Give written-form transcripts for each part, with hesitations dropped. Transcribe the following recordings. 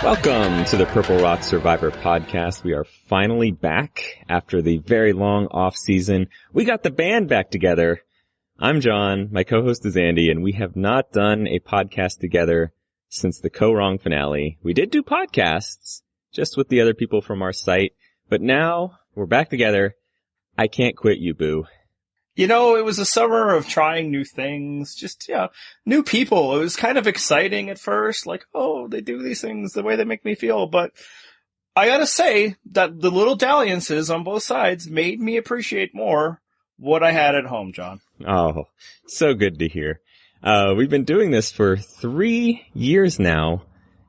Welcome to the Purple Rock Survivor podcast. We are finally back after the very long off season. We got the band back together. I'm John, my co-host is Andy, and we have not done a podcast together since the Co-Wrong finale. We did do podcasts, just with the other people from our site, but now we're back together. I can't quit you, boo. You know, it was a summer of trying new things, just, new people. It was kind of exciting at first, like, oh, they do these things the way they make me feel, but I gotta say that the little dalliances on both sides made me appreciate more what I had at home, John. Oh, so good to hear. We've been doing this for 3 years now.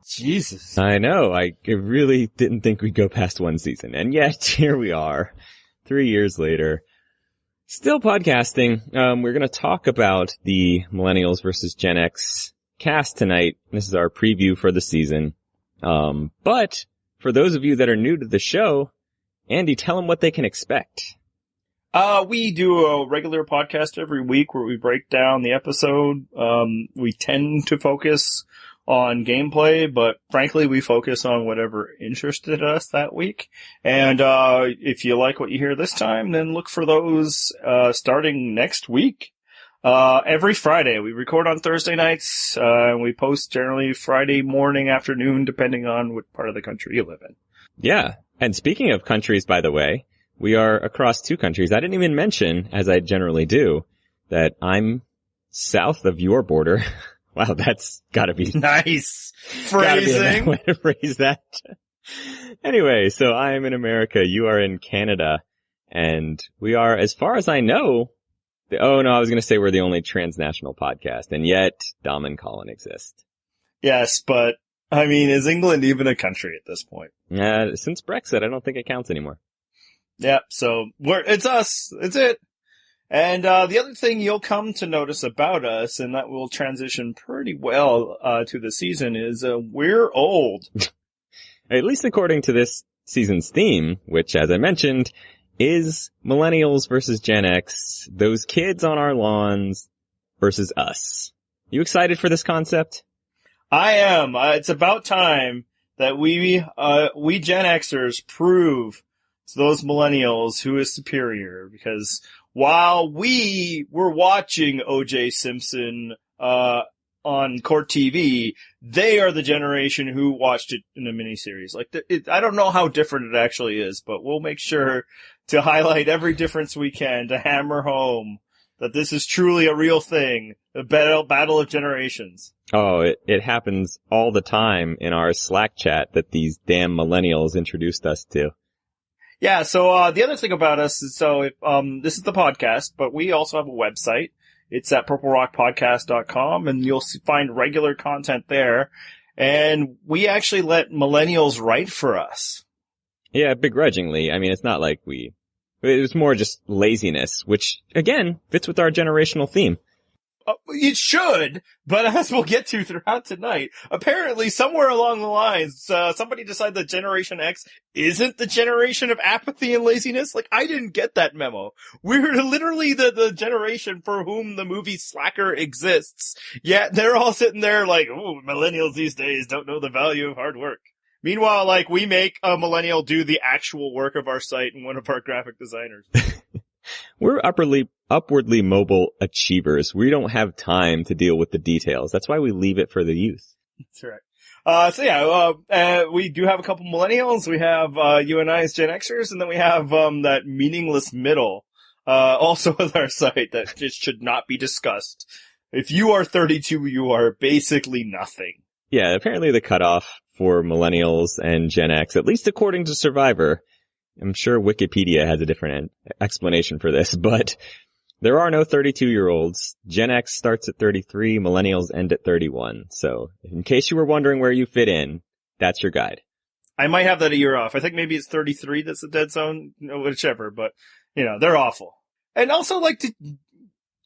Jesus. I know, I really didn't think we'd go past one season, and yet here we are, 3 years later. Still podcasting. We're going to talk about the Millennials versus Gen X cast tonight. This is our preview for the season. But for those of you that are new to the show, Andy, tell them what they can expect. We do a regular podcast every week where we break down the episode. We tend to focus on gameplay, but frankly, we focus on whatever interested us that week. And if you like what you hear this time, then look for those starting next week. Every Friday. We record on Thursday nights, and we post generally Friday morning, afternoon, depending on what part of the country you live in. Yeah. And speaking of countries, by the way, we are across 2 countries. I didn't even mention, as I generally do, that I'm south of your border. Wow, that's gotta be nice phrasing. Way to phrase that. Anyway, so I am in America, you are in Canada, and we are, as far as I know, I was gonna say we're the only transnational podcast, and yet Dom and Colin exist. Yes, but, I mean, is England even a country at this point? Since Brexit, I don't think it counts anymore. Yeah, so it's us. It's it. And the other thing you'll come to notice about us, and that will transition pretty well to the season, is we're old. At least according to this season's theme, which, as I mentioned, is Millennials versus Gen X, those kids on our lawns versus us. You excited for this concept? I am. It's about time that we Gen Xers prove to those Millennials who is superior, because while we were watching O.J. Simpson on court TV, they are the generation who watched it in a miniseries. I don't know how different it actually is, but we'll make sure to highlight every difference we can to hammer home that this is truly a real thing, a battle of generations. Oh, it happens all the time in our Slack chat that these damn Millennials introduced us to. Yeah, so the other thing about us is, this is the podcast, but we also have a website. It's at purplerockpodcast.com, and you'll find regular content there. And we actually let Millennials write for us. Yeah, begrudgingly. I mean, it's not like it was more just laziness, which, again, fits with our generational theme. It should, but as we'll get to throughout tonight, apparently somewhere along the lines, somebody decided that Generation X isn't the generation of apathy and laziness. I didn't get that memo. We're literally the generation for whom the movie Slacker exists. Yet they're all sitting there ooh, millennials these days don't know the value of hard work. Meanwhile, we make a millennial do the actual work of our site and one of our graphic designers. We're upwardly mobile achievers. We don't have time to deal with the details. That's why we leave it for the youth. That's right. We do have a couple millennials. We have you and I as Gen Xers, and then we have that meaningless middle also with our site that just should not be discussed. If you are 32, you are basically nothing. Yeah, apparently the cutoff for millennials and Gen X, at least according to Survivor, I'm sure Wikipedia has a different explanation for this, but there are no 32-year-olds. Gen X starts at 33, millennials end at 31. So in case you were wondering where you fit in, that's your guide. I might have that a year off. I think maybe it's 33 that's the dead zone, whichever, but, they're awful. And also,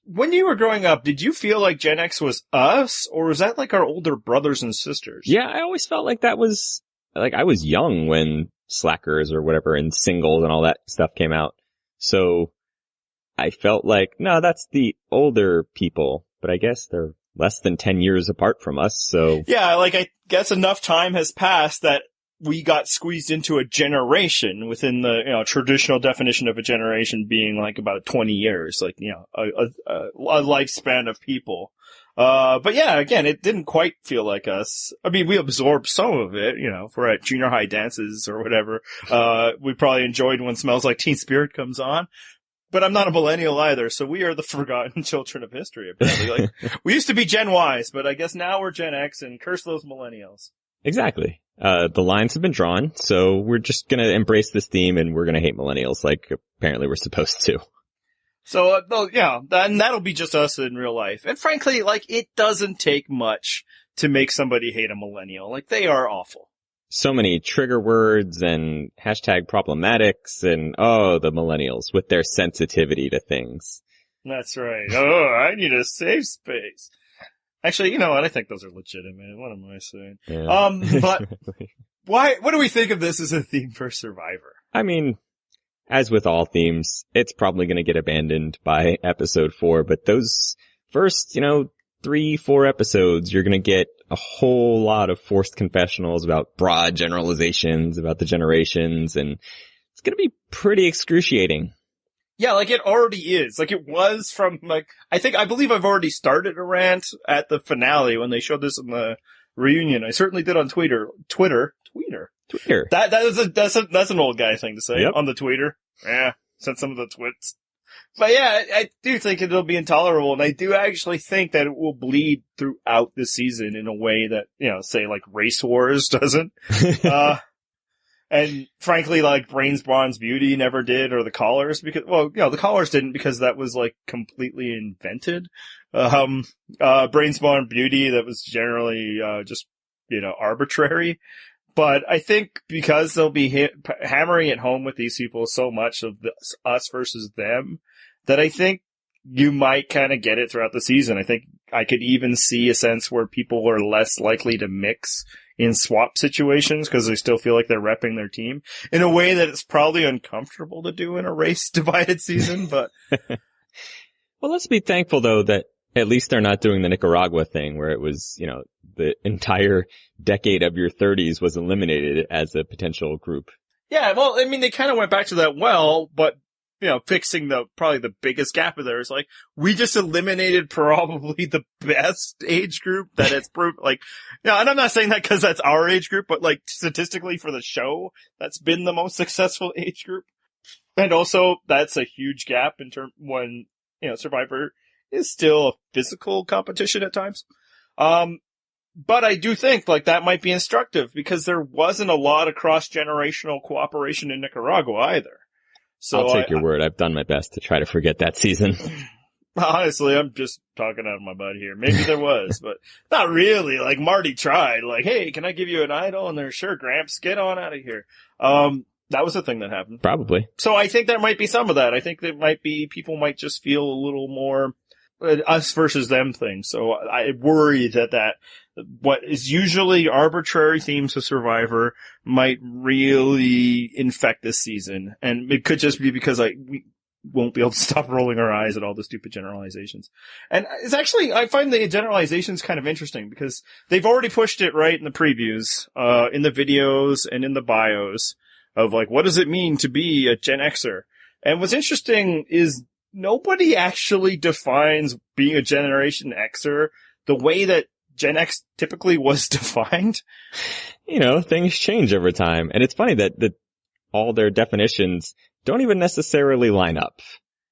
when you were growing up, did you feel like Gen X was us, or was that our older brothers and sisters? Yeah, I always felt like that was, I was young when Slackers or whatever and Singles and all that stuff came out. So I felt no, that's the older people, but I guess they're less than 10 years apart from us, so. Yeah, like I guess enough time has passed that we got squeezed into a generation within the, traditional definition of a generation being like about 20 years, like, a lifespan of people. But yeah, again, it didn't quite feel like us. I mean, we absorbed some of it, if we're at junior high dances or whatever. We probably enjoyed when Smells Like Teen Spirit comes on. But I'm not a millennial either, so we are the forgotten children of history, apparently. Like, we used to be Gen Ys, but I guess now we're Gen X, and curse those millennials. Exactly. The lines have been drawn, so we're just gonna embrace this theme and we're gonna hate millennials like apparently we're supposed to. So, and that'll be just us in real life. And frankly, like, it doesn't take much to make somebody hate a millennial. Like, they are awful. So many trigger words and hashtag problematics and, the millennials with their sensitivity to things. That's right. Oh, I need a safe space. Actually, you know what? I think those are legitimate. What am I saying? Yeah. But what do we think of this as a theme for Survivor? I mean, as with all themes, it's probably going to get abandoned by episode 4, but those first, 3-4 episodes, you're going to get a whole lot of forced confessionals about broad generalizations about the generations, and it's going to be pretty excruciating. Yeah, like it already is. Like it was from I believe I've already started a rant at the finale when they showed this in the reunion. I certainly did on Twitter. That's an old guy thing to say. Yep. On the Twitter. Yeah, sent some of the twits. But yeah, I do think it'll be intolerable, and I do actually think that it will bleed throughout the season in a way that, say like Race Wars doesn't. And frankly, like Brains, Bonds, Beauty never did, or the Collars, because, the Collars didn't because that was like completely invented. Brains, Bonds, Beauty, that was generally, just, arbitrary. But I think because they'll be hammering it home with these people so much of us versus them, that I think you might kind of get it throughout the season. I think I could even see a sense where people are less likely to mix in swap situations because they still feel like they're repping their team in a way that it's probably uncomfortable to do in a race divided season. But well, let's be thankful though that at least they're not doing the Nicaragua thing where it was, the entire decade of your 30s was eliminated as a potential group. Yeah, well, I mean, they kind of went back to that but fixing probably the biggest gap of there is like, we just eliminated probably the best age group that it's proved, and I'm not saying that because that's our age group, but like statistically for the show, that's been the most successful age group. And also that's a huge gap in terms when, Survivor is still a physical competition at times. But I do think like that might be instructive because there wasn't a lot of cross-generational cooperation in Nicaragua either. So I'll take your word. I've done my best to try to forget that season. Honestly, I'm just talking out of my butt here. Maybe there was, but not really. Like Marty tried, like, hey, can I give you an idol? And they're sure, Gramps, get on out of here. That was the thing that happened. Probably. So I think there might be some of that. I think there might be, people might just feel a little more us versus them thing. So I worry that what is usually arbitrary themes of Survivor might really infect this season. And it could just be because we won't be able to stop rolling our eyes at all the stupid generalizations. And it's actually, I find the generalizations kind of interesting because they've already pushed it right in the previews, in the videos and in the bios of like, what does it mean to be a Gen Xer? And what's interesting is nobody actually defines being a Generation Xer the way that Gen X typically was defined. Things change over time. And it's funny that all their definitions don't even necessarily line up.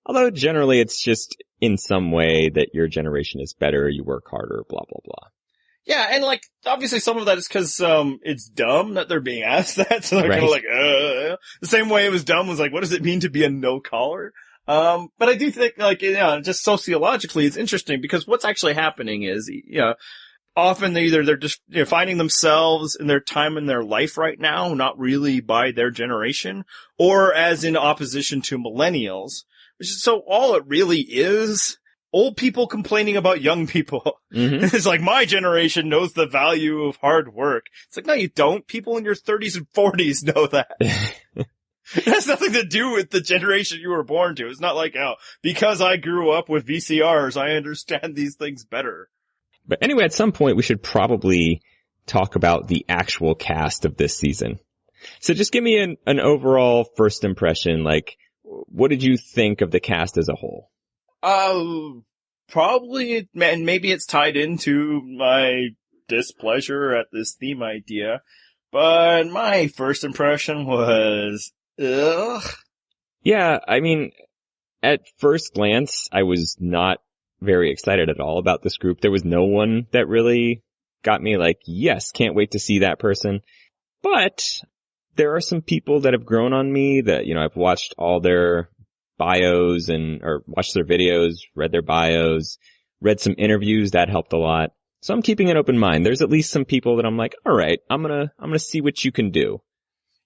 Although generally it's just in some way that your generation is better, you work harder, blah, blah, blah. Yeah, and like, obviously some of that is because, it's dumb that they're being asked that. So they're right. kind of like, the same way it was dumb was like, what does it mean to be a no-caller? But I do think just sociologically it's interesting because what's actually happening is, often they're just finding themselves in their time in their life right now, not really by their generation, or as in opposition to millennials, which is so all it really is. Old people complaining about young people. Mm-hmm. It's like, my generation knows the value of hard work. It's like, no, you don't. People in your 30s and 40s know that. It has nothing to do with the generation you were born to. It's not like, because I grew up with VCRs, I understand these things better. But anyway, at some point we should probably talk about the actual cast of this season. So just give me an overall first impression. Like, what did you think of the cast as a whole? Probably, and maybe it's tied into my displeasure at this theme idea, but my first impression was, ugh. Yeah, I mean, at first glance, I was not very excited at all about this group. There was no one that really got me like, yes, can't wait to see that person. But there are some people that have grown on me that, you know, I've watched all their bios or watched their videos, read their bios, read some interviews. That helped a lot. So I'm keeping an open mind. There's at least some people that I'm like, all right, I'm gonna see what you can do.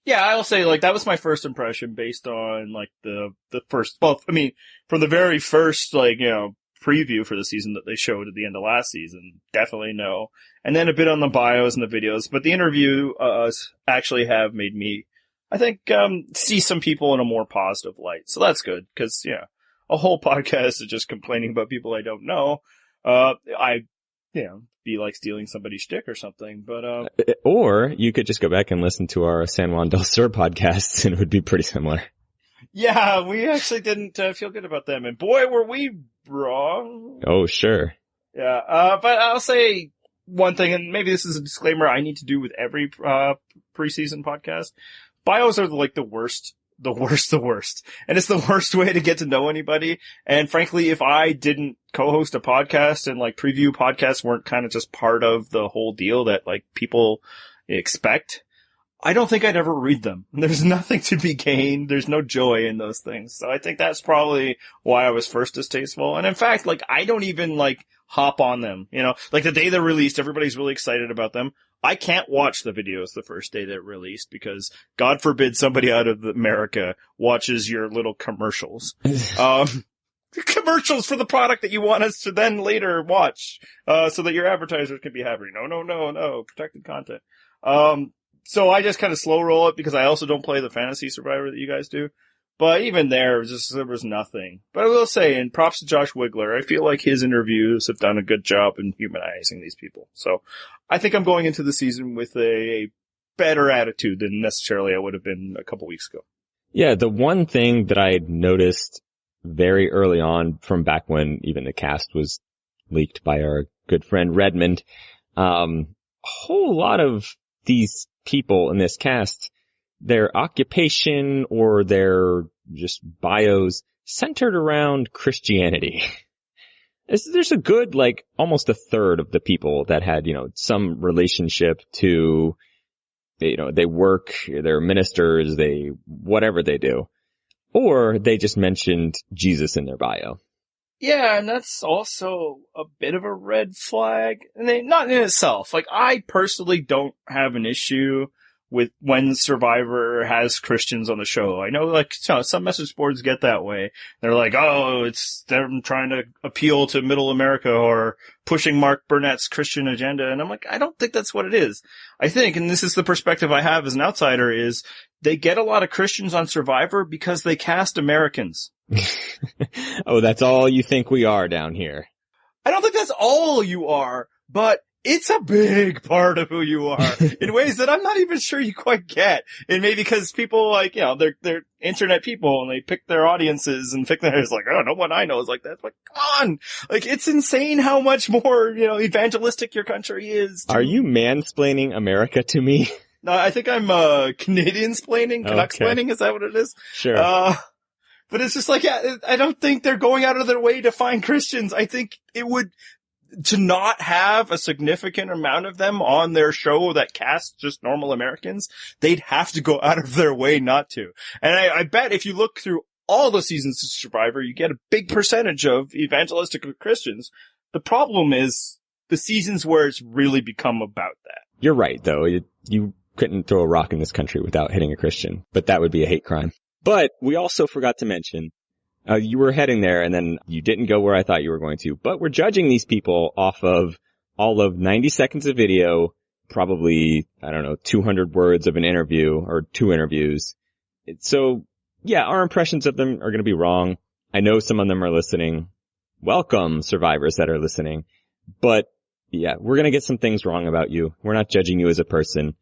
Yeah, I'll say, like, that was my first impression based on, like, the first, well, I mean, from the very first, like, you know, preview for the season that they showed at the end of last season. Definitely no. And then a bit on the bios and the videos, but the interview, actually have made me, I think, see some people in a more positive light. So that's good, cause, yeah, a whole podcast is just complaining about people I don't know. Be like stealing somebody's shtick or something, but, Or you could just go back and listen to our San Juan del Sur podcasts and it would be pretty similar. Yeah, we actually didn't feel good about them, and boy, were we wrong. Oh, sure. Yeah, but I'll say one thing, and maybe this is a disclaimer I need to do with every preseason podcast. Bios are like the worst. And it's the worst way to get to know anybody. And frankly, if I didn't co-host a podcast and like preview podcasts weren't kind of just part of the whole deal that like people expect, I don't think I'd ever read them. There's nothing to be gained. There's no joy in those things. So I think that's probably why I was first distasteful. And in fact, like, I don't even like hop on them, you know, like the day they're released, everybody's really excited about them. I can't watch the videos the first day they're released because God forbid somebody out of America watches your little commercials. Commercials for the product that you want us to then later watch, so that your advertisers can be happy. No, protected content. So I just kind of slow roll it because I also don't play the Fantasy Survivor that you guys do. But even there was nothing. But I will say, and props to Josh Wigler, I feel like his interviews have done a good job in humanizing these people. So I think I'm going into the season with a better attitude than necessarily I would have been a couple weeks ago. Yeah, the one thing that I had noticed very early on from back when even the cast was leaked by our good friend Redmond, a whole lot of these people in this cast, their occupation or their just bios centered around Christianity. There's a good, like, almost a third of the people that had, you know, some relationship to, you know, they work, they're ministers, whatever they do. Or they just mentioned Jesus in their bio. Yeah, and that's also a bit of a red flag. And not in itself. Like, I personally don't have an issue with when Survivor has Christians on the show. I know, like, you know, some message boards get that way. They're like, oh, it's them trying to appeal to middle America or pushing Mark Burnett's Christian agenda. And I'm like, I don't think that's what it is. I think, and this is the perspective I have as an outsider, is they get a lot of Christians on Survivor because they cast Americans. Oh, that's all you think we are down here. I don't think that's all you are, but it's a big part of who you are in ways that I'm not even sure you quite get. And maybe because people, like, you know, they're internet people and they pick their audiences and pick their, it's like, oh, no one I know is like that. It's like, come on. Like, it's insane how much more, you know, evangelistic your country is. Are you mansplaining America to me? No, I think I'm, Canadian-splaining, Canuck-splaining, is that what it is? Sure. But it's just like, yeah, I don't think they're going out of their way to find Christians. I think it would, to not have a significant amount of them on their show that casts just normal Americans, they'd have to go out of their way not to. And I bet if you look through all the seasons of Survivor, you get a big percentage of evangelistic Christians. The problem is the seasons where it's really become about that. You're right, though. You couldn't throw a rock in this country without hitting a Christian, but that would be a hate crime. But we also forgot to mention, you were heading there and then you didn't go where I thought you were going to, but we're judging these people off of all of 90 seconds of video, probably, 200 words of an interview or 2 interviews. So yeah, our impressions of them are going to be wrong. I know some of them are listening. Welcome, survivors that are listening. But yeah, we're gonna get some things wrong about you. We're not judging you as a person.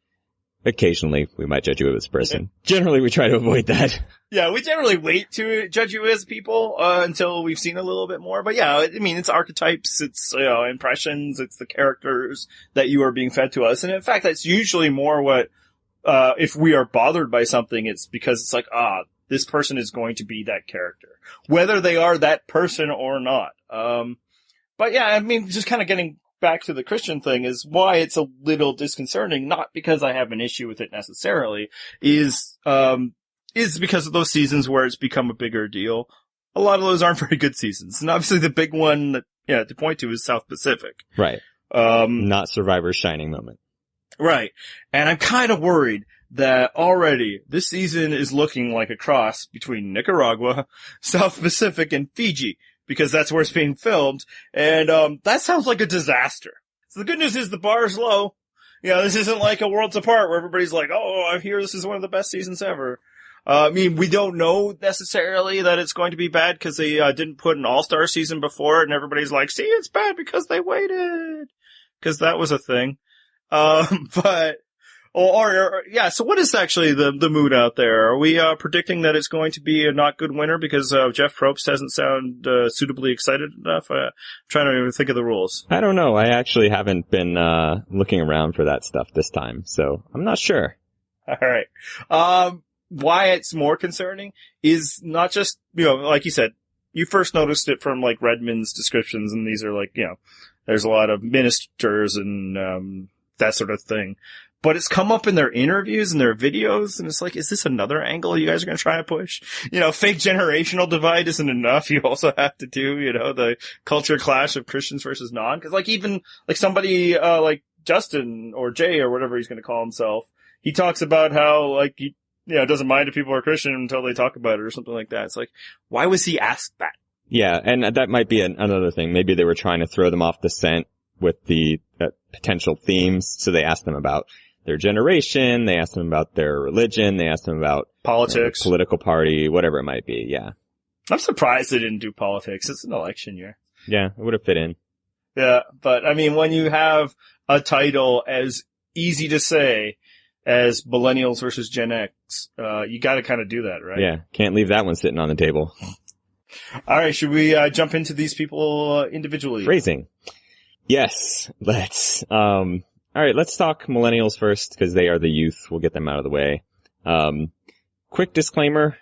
Occasionally, we might judge you as a person. Generally, we try to avoid that. Yeah, we generally wait to judge you as people until we've seen a little bit more. But yeah, I mean, it's archetypes, it's impressions, it's the characters that you are being fed to us. And in fact, that's usually more what if we are bothered by something, it's because it's like, this person is going to be that character, whether they are that person or not. But yeah, I mean, just kind of getting back to the Christian thing is why it's a little disconcerting, not because I have an issue with it necessarily, is because of those seasons where it's become a bigger deal. A lot of those aren't very good seasons. And obviously the big one that, to point to is South Pacific. Right. Not Survivor's shining moment. Right. And I'm kind of worried that already this season is looking like a cross between Nicaragua, South Pacific, and Fiji, because that's where it's being filmed. And that sounds like a disaster. So the good news is the bar is low. This isn't like a Worlds Apart where everybody's like, oh, I hear this is one of the best seasons ever. I mean, we don't know necessarily that it's going to be bad because they didn't put an all-star season before it, and everybody's like, see, it's bad because they waited. Because that was a thing. So what is actually the mood out there? Are we predicting that it's going to be a not good winner because Jeff Probst hasn't sounded suitably excited enough? I'm trying to think of the rules. I don't know. I actually haven't been looking around for that stuff this time, so I'm not sure. All right. Why it's more concerning is not just, like you said, you first noticed it from like Redmond's descriptions, and these are like, there's a lot of ministers and that sort of thing. But it's come up in their interviews and their videos, and it's like, is this another angle you guys are going to try to push? Fake generational divide isn't enough. You also have to do, the culture clash of Christians versus non. Cause like even, like somebody, like Justin or Jay or whatever he's going to call himself, he talks about how like he, doesn't mind if people are Christian until they talk about it or something like that. It's like, why was he asked that? Yeah, and that might be another thing. Maybe they were trying to throw them off the scent with the potential themes, so they asked them about their generation, they asked them about their religion, they asked them about politics, political party, whatever it might be, yeah. I'm surprised they didn't do politics. It's an election year. Yeah, it would have fit in. Yeah, but I mean, when you have a title as easy to say as Millennials versus Gen X, you gotta kind of do that, right? Yeah, can't leave that one sitting on the table. All right, should we jump into these people individually? Phrasing. Yes, let's. All right, let's talk Millennials first because they are the youth. We'll get them out of the way. Quick disclaimer.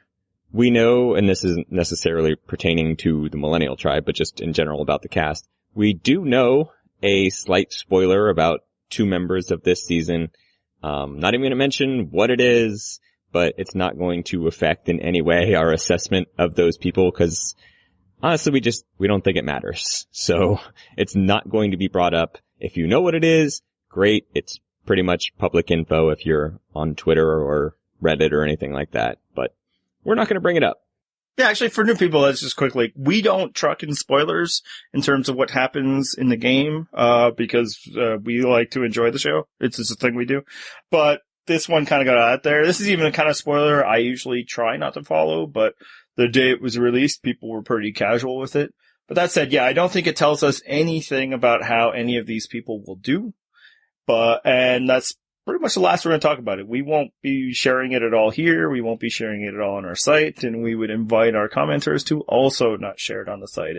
We know, and this isn't necessarily pertaining to the Millennial tribe, but just in general about the cast, we do know a slight spoiler about 2 members of this season. Not even going to mention what it is, but it's not going to affect in any way our assessment of those people because honestly, we don't think it matters. So it's not going to be brought up. If you know what it is, great. It's pretty much public info if you're on Twitter or Reddit or anything like that, but we're not going to bring it up. Yeah, actually, for new people, let's just quickly, we don't truck in spoilers in terms of what happens in the game, because we like to enjoy the show. It's just a thing we do. But this one kind of got out there. This is even a kind of spoiler I usually try not to follow, but the day it was released, people were pretty casual with it. But that said, yeah, I don't think it tells us anything about how any of these people will do. And that's pretty much the last we're going to talk about it. We won't be sharing it at all here. We won't be sharing it at all on our site. And we would invite our commenters to also not share it on the site.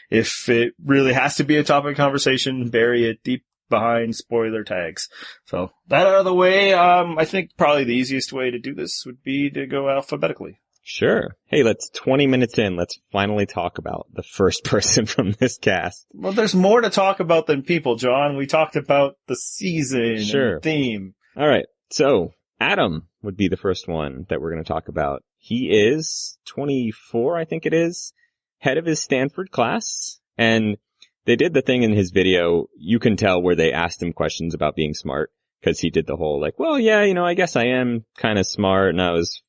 If it really has to be a topic of conversation, bury it deep behind spoiler tags. So that out of the way, I think probably the easiest way to do this would be to go alphabetically. Sure. Hey, 20 minutes in, let's finally talk about the first person from this cast. Well, there's more to talk about than people, John. We talked about the season Sure. and the theme. All right. So Adam would be the first one that we're going to talk about. He is 24, I think it is, head of his Stanford class. And they did the thing in his video. You can tell where they asked him questions about being smart because he did the whole like, well, yeah, I guess I am kind of smart and I was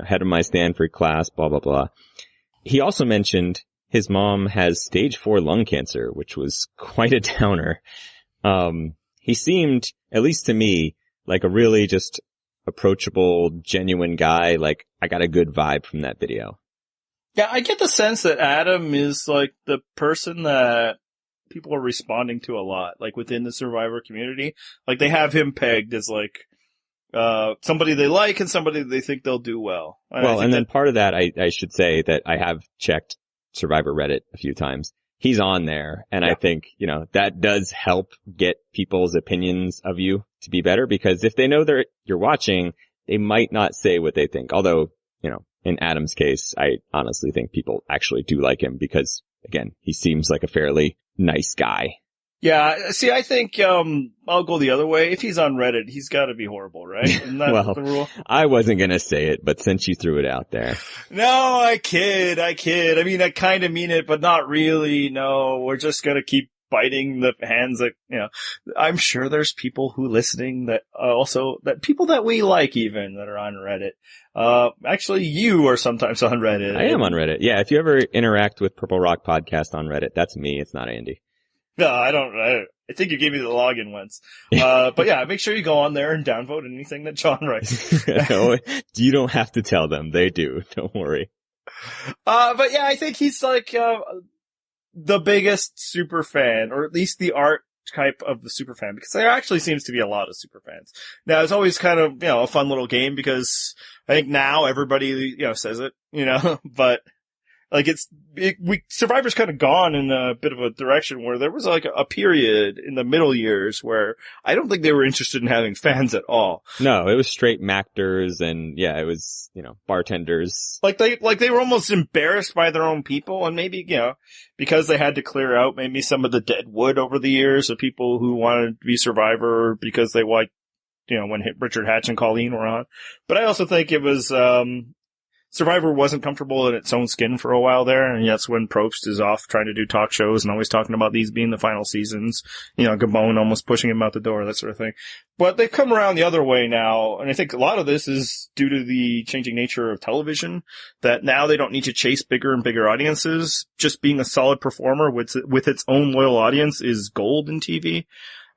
head of my Stanford class, blah, blah, blah. He also mentioned his mom has stage 4 lung cancer, which was quite a downer. He seemed, at least to me, like a really just approachable, genuine guy. Like, I got a good vibe from that video. Yeah, I get the sense that Adam is like the person that people are responding to a lot, like within the Survivor community. Like they have him pegged as like, somebody they like and somebody they think they'll do well. And then part of that, I should say that I have checked Survivor Reddit a few times. He's on there, and I think, that does help get people's opinions of you to be better, because if they know you're watching, they might not say what they think. Although, in Adam's case, I honestly think people actually do like him because, again, he seems like a fairly nice guy. Yeah, see, I think, I'll go the other way. If he's on Reddit, he's gotta be horrible, right? Isn't that well, the rule? I wasn't gonna say it, but since you threw it out there. No, I kid. I mean, I kinda mean it, but not really. No, we're just gonna keep biting the hands that, I'm sure there's people who listening that people that we like even that are on Reddit. Actually you are sometimes on Reddit. I am on Reddit. Yeah, if you ever interact with Purple Rock Podcast on Reddit, that's me. It's not Andy. No, I don't. I think you gave me the login once. But yeah, make sure you go on there and downvote anything that John writes. No, you don't have to tell them. They do. Don't worry. But yeah, I think he's like, the biggest super fan, or at least the archetype of the super fan, because there actually seems to be a lot of super fans. Now, it's always kind of, a fun little game because I think now everybody, says it, but like Survivor's kind of gone in a bit of a direction where there was like a period in the middle years where I don't think they were interested in having fans at all. No, it was straight mactors and it was, bartenders. Like they were almost embarrassed by their own people, and maybe, because they had to clear out maybe some of the dead wood over the years of people who wanted to be Survivor because they liked, when Richard Hatch and Colleen were on. But I also think it was, Survivor wasn't comfortable in its own skin for a while there, and that's when Probst is off trying to do talk shows and always talking about these being the final seasons. Gabon almost pushing him out the door, that sort of thing. But they've come around the other way now, and I think a lot of this is due to the changing nature of television, that now they don't need to chase bigger and bigger audiences. Just being a solid performer with its own loyal audience is gold in TV.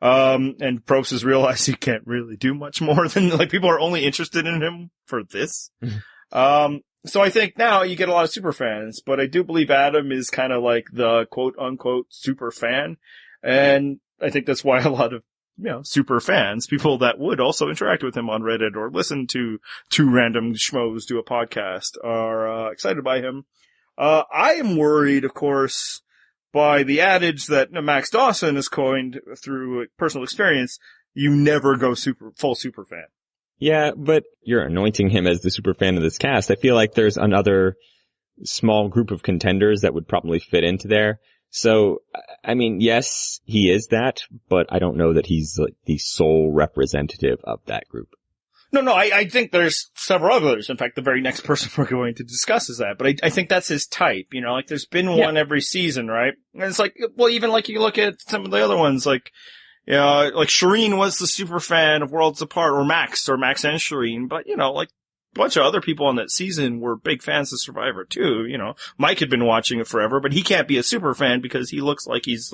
And Probst has realized he can't really do much more than, people are only interested in him for this. So I think now you get a lot of super fans, but I do believe Adam is kind of like the quote unquote super fan. And I think that's why a lot of, super fans, people that would also interact with him on Reddit or listen to two random schmoes do a podcast, are excited by him. I am worried, of course, by the adage that Max Dawson has coined through personal experience. You never go full super fan. Yeah, but you're anointing him as the super fan of this cast. I feel like there's another small group of contenders that would probably fit into there. So, I mean, yes, he is that, but I don't know that he's like the sole representative of that group. No, I think there's several others. In fact, the very next person we're going to discuss is that. But I think that's his type, there's been one every season, right? And it's like, well, even like you look at some of the other ones, like Shireen was the super fan of Worlds Apart, or Max and Shireen, but, a bunch of other people on that season were big fans of Survivor too, Mike had been watching it forever, but he can't be a super fan because he looks like he's,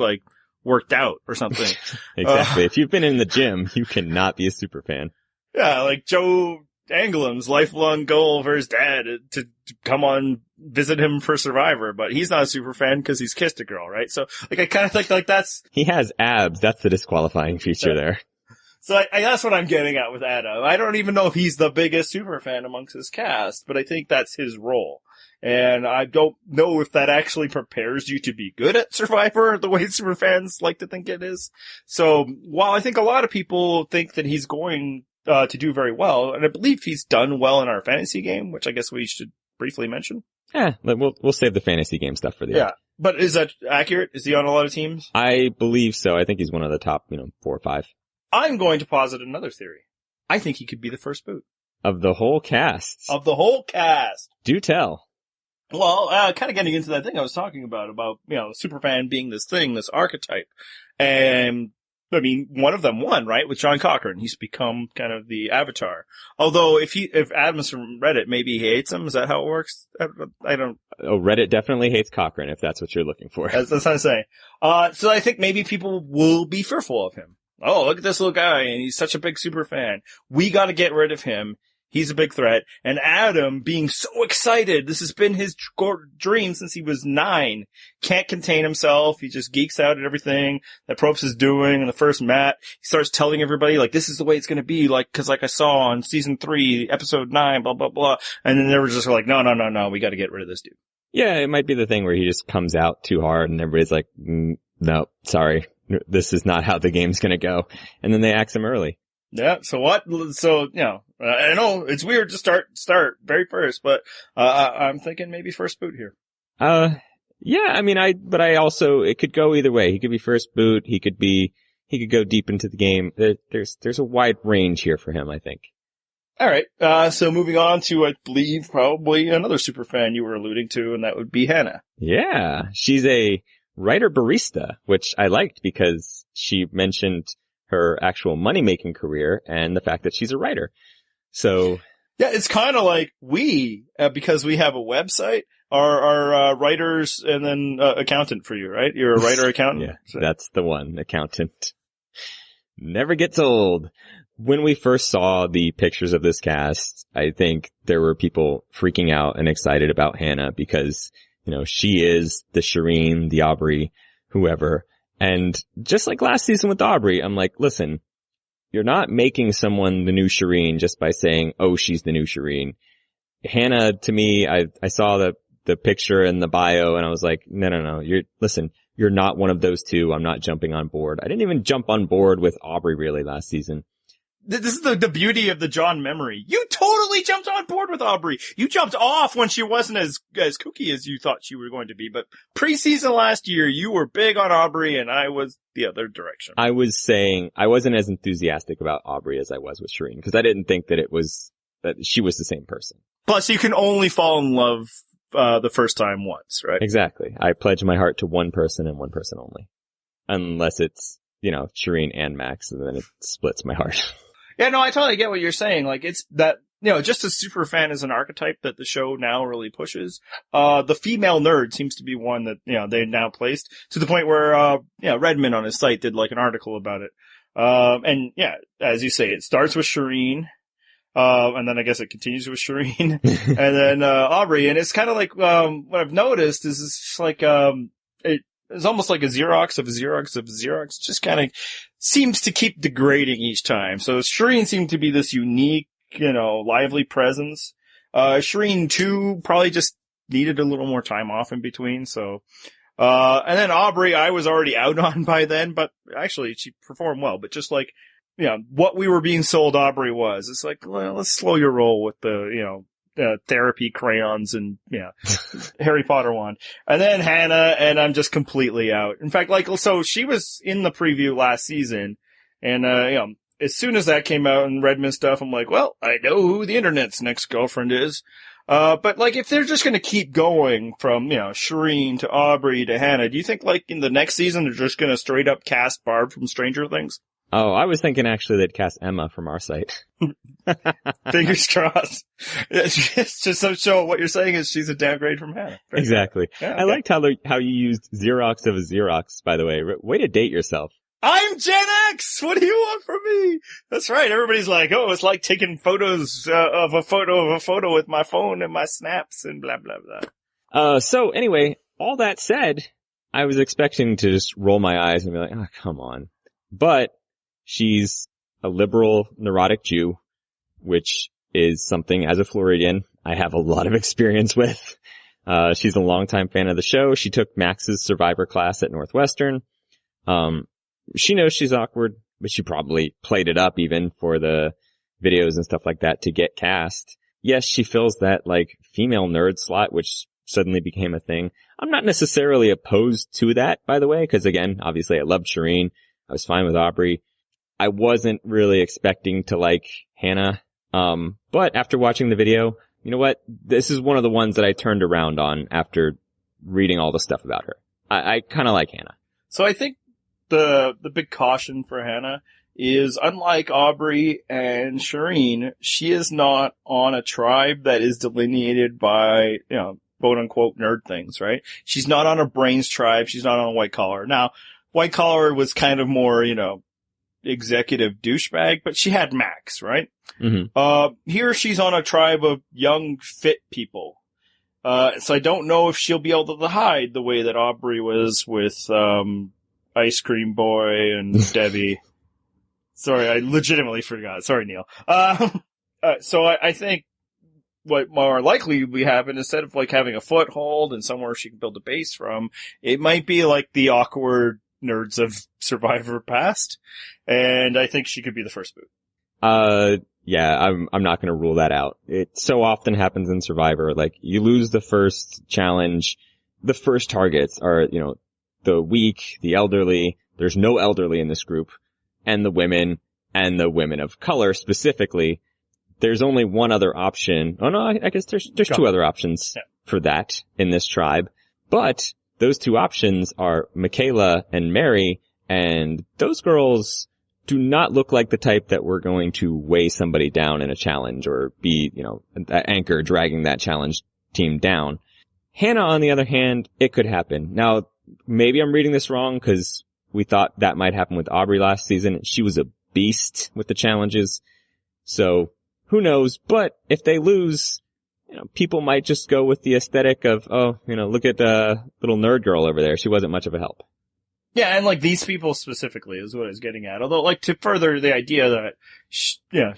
worked out or something. Exactly. If you've been in the gym, you cannot be a super fan. Yeah, like Joe Anglim's lifelong goal for his dad to come on, visit him for Survivor, but he's not a super fan because he's kissed a girl, right? So, I kind of think that's... He has abs. That's the disqualifying feature there. So that's what I'm getting at with Adam. I don't even know if he's the biggest super fan amongst his cast, but I think that's his role. And I don't know if that actually prepares you to be good at Survivor the way super fans like to think it is. So, while I think a lot of people think that he's going to do very well, and I believe he's done well in our fantasy game, which I guess we should briefly mention. Yeah, we'll save the fantasy game stuff for the end. But is that accurate? Is he on a lot of teams? I believe so. I think he's one of the top, 4 or 5. I'm going to posit another theory. I think he could be the first boot. Of the whole cast? Of the whole cast. Do tell. Well, kind of getting into that thing I was talking about, superfan being this thing, this archetype. And, I mean, one of them won, right? With John Cochran. He's become kind of the avatar. Although, if Adam's from Reddit, maybe he hates him. Is that how it works? I don't... Oh, Reddit definitely hates Cochran, if that's what you're looking for. That's what I'm saying. So I think maybe people will be fearful of him. Oh, look at this little guy, and he's such a big super fan. We gotta get rid of him. He's a big threat. And Adam being so excited. This has been his dream since he was 9. Can't contain himself. He just geeks out at everything that Probst is doing. And the first mat, he starts telling everybody, like, this is the way it's going to be. Like, cause like I saw on season 3, episode 9, blah, blah, blah. And then they were just like, no, we got to get rid of this dude. Yeah, it might be the thing where he just comes out too hard and everybody's like, no, sorry. This is not how the game's going to go. And then they axe him early. Yeah. So what? So, I know it's weird to start very first, but, I'm thinking maybe first boot here. Yeah, I mean, but it could go either way. He could be first boot. He could go deep into the game. There's a wide range here for him, I think. All right. So moving on to, I believe, probably another super fan you were alluding to, and that would be Hannah. Yeah. She's a writer barista, which I liked because she mentioned her actual money-making career and the fact that she's a writer. So. Yeah, it's kind of like because we have a website, are writers and then accountant for you, right? You're a writer accountant? Yeah, so. That's the one, accountant. Never gets old. When we first saw the pictures of this cast, I think there were people freaking out and excited about Hannah because, she is the Shireen, the Aubrey, whoever. And just like last season with Aubrey, I'm like, listen, you're not making someone the new Shireen just by saying, oh, she's the new Shireen. Hannah, to me, I saw the picture and the bio and I was like, no, you're not one of those two. I'm not jumping on board. I didn't even jump on board with Aubrey really last season. This is the beauty of the John memory. You totally jumped on board with Aubrey. You jumped off when she wasn't as kooky as you thought she were going to be. But preseason last year, you were big on Aubrey and I was the other direction. I was saying I wasn't as enthusiastic about Aubrey as I was with Shireen because I didn't think that she was the same person. Plus, you can only fall in love the first time once, right? Exactly. I pledge my heart to one person and one person only. Unless it's, Shireen and Max, and then it splits my heart. Yeah, no, I totally get what you're saying. Like, it's that, just a super fan is an archetype that the show now really pushes. The female nerd seems to be one that, they now placed to the point where, Redmond on his site did like an article about it. And yeah, as you say, it starts with Shireen. And then I guess it continues with Shireen and then, Aubrey. And it's kind of like, what I've noticed is it's like, it's almost like a Xerox of a Xerox of a Xerox. Just kind of seems to keep degrading each time. So Shireen seemed to be this unique, lively presence. Shireen 2 probably just needed a little more time off in between. So, and then Aubrey, I was already out on by then, but actually she performed well. But just like, what we were being sold Aubrey was, it's like, well, let's slow your roll with the, therapy crayons and, Harry Potter wand. And then Hannah, and I'm just completely out. In fact, so she was in the preview last season, and, as soon as that came out and Redmond stuff, I'm like, well, I know who the internet's next girlfriend is. But if they're just gonna keep going from, Shireen to Aubrey to Hannah, do you think in the next season they're just gonna straight up cast Barb from Stranger Things? Oh, I was thinking actually they'd cast Emma from our site. Fingers crossed. It's just to show what you're saying is she's a downgrade from Hannah. Exactly. Yeah, okay. I liked how you used Xerox of a Xerox, by the way. Way to date yourself. I'm Gen X! What do you want from me? That's right. Everybody's like, oh, it's like taking photos of a photo with my phone and my snaps and blah, blah, blah. So anyway, all that said, I was expecting to just roll my eyes and be like, oh, come on. But she's a liberal, neurotic Jew, which is something, as a Floridian, I have a lot of experience with. She's a longtime fan of the show. She took Max's Survivor class at Northwestern. She knows she's awkward, but she probably played it up even for the videos and stuff like that to get cast. Yes, she fills that, female nerd slot, which suddenly became a thing. I'm not necessarily opposed to that, by the way, because again, obviously I loved Shireen. I was fine with Aubrey. I wasn't really expecting to like Hannah. But after watching the video, you know what? This is one of the ones that I turned around on after reading all the stuff about her. I kind of like Hannah. So I think the big caution for Hannah is, unlike Aubrey and Shireen, she is not on a tribe that is delineated by, quote unquote nerd things, right? She's not on a brains tribe. She's not on a white collar. Now, white collar was kind of more, executive douchebag, but she had Max, right? Mm-hmm. Here she's on a tribe of young, fit people. So I don't know if she'll be able to hide the way that Aubrey was with, Ice Cream Boy and Debbie. Sorry, I legitimately forgot. Sorry, Neil. So I think what more likely we have, and instead of like having a foothold and somewhere she can build a base from, it might be like the awkward nerds of Survivor past. And I think she could be the first boot. Yeah, I'm not going to rule that out. It so often happens in Survivor. Like, you lose the first challenge. The first targets are, you know, the weak, the elderly. There's no elderly in this group. And the women of color specifically. There's only one other option. Oh no, I guess there's two other options for that in this tribe. But those two options are Michaela and Mary, and those girls do not look like the type that we're going to weigh somebody down in a challenge or be, you know, an anchor dragging that challenge team down. Hannah, on the other hand, it could happen. Now, maybe I'm reading this wrong because we thought that might happen with Aubrey last season. She was a beast with the challenges. So, who knows? But if they lose, you know, people might just go with the aesthetic of, oh, you know, look at the little nerd girl over there. She wasn't much of a help. Yeah, and like these people specifically is what I was getting at. Although, like, to further the idea that,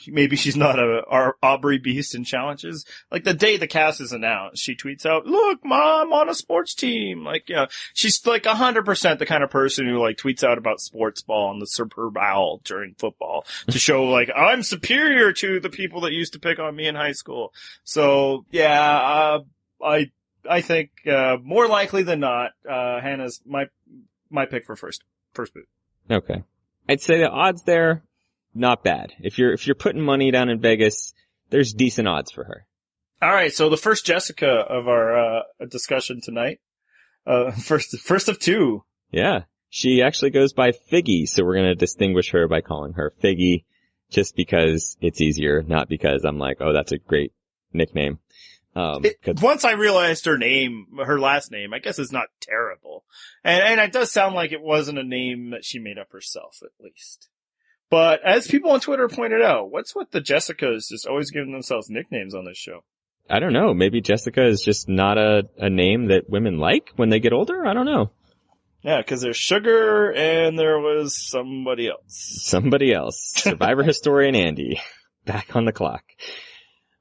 maybe she's not our Aubrey beast in challenges. Like, the day the cast is announced, she tweets out, "Look, Mom, on a sports team." Like, she's like 100% the kind of person who like tweets out about sports ball and the superb owl during football to show like I'm superior to the people that used to pick on me in high school. So yeah, I think more likely than not, Hannah's my pick for first boot. Okay. I'd say the odds there, not bad. If you're putting money down in Vegas, there's decent odds for her. All right. So the first Jessica of our discussion tonight, first of two. Yeah. She actually goes by Figgy, so we're going to distinguish her by calling her Figgy just because it's easier, not because I'm like, oh, that's a great nickname. Once I realized her last name, I guess is not terrible. And it does sound like it wasn't a name that she made up herself, at least. But as people on Twitter pointed out, what's with the Jessicas just always giving themselves nicknames on this show? I don't know. Maybe Jessica is just not a name that women like when they get older? I don't know. Yeah, because there's Sugar and there was somebody else. Somebody else. Survivor historian Andy. Back on the clock.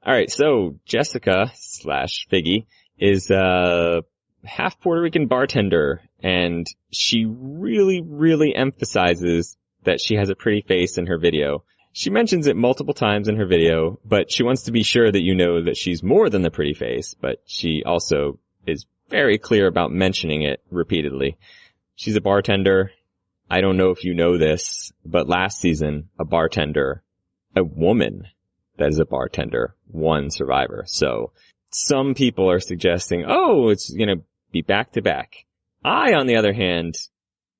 All right, so Jessica / Figgy is a half Puerto Rican bartender, and she really, really emphasizes that she has a pretty face in her video. She mentions it multiple times in her video, but she wants to be sure that you know that she's more than the pretty face, but she also is very clear about mentioning it repeatedly. She's a bartender. I don't know if you know this, but last season, a woman that is a bartender won Survivor. So some people are suggesting, oh, it's going to be back to back. I, on the other hand,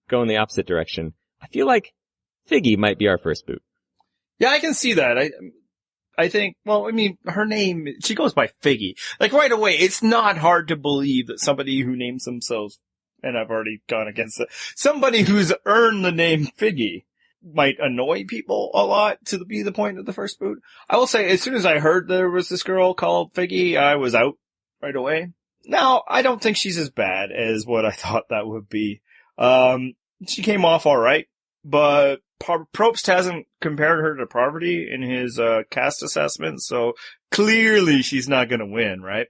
go in the opposite direction. I feel like Figgy might be our first boot. Yeah, I can see that. I think, well, I mean, her name, she goes by Figgy. Like right away, it's not hard to believe that somebody who names themselves, and I've already gone against it, somebody who's earned the name Figgy might annoy people a lot to be the point of the first boot. I will say, as soon as I heard there was this girl called Figgy, I was out right away. Now, I don't think she's as bad as what I thought that would be. She came off alright, but Probst hasn't compared her to Parvati in his cast assessment, so clearly she's not gonna win, right?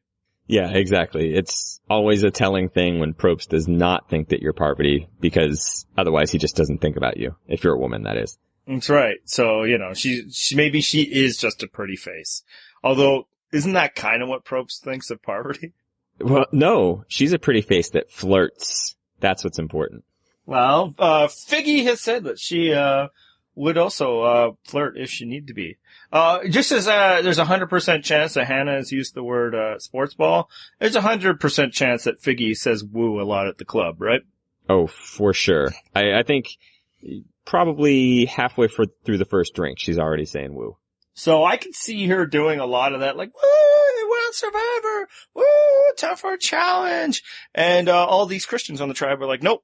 Yeah, exactly. It's always a telling thing when Probst does not think that you're Parvati, because otherwise he just doesn't think about you. If you're a woman, that is. That's right. So, she maybe she is just a pretty face. Although, isn't that kind of what Probst thinks of Parvati? Well, no. She's a pretty face that flirts. That's what's important. Well, Figgy has said that she would also flirt if she need to be. Just as there's a 100% chance that Hannah has used the word sports ball, there's a 100% chance that Figgy says woo a lot at the club, right? Oh, for sure. I think probably halfway through the first drink, she's already saying woo. So I can see her doing a lot of that, like, woo, they went on Survivor, woo, time for a challenge. And all these Christians on the tribe are like, nope.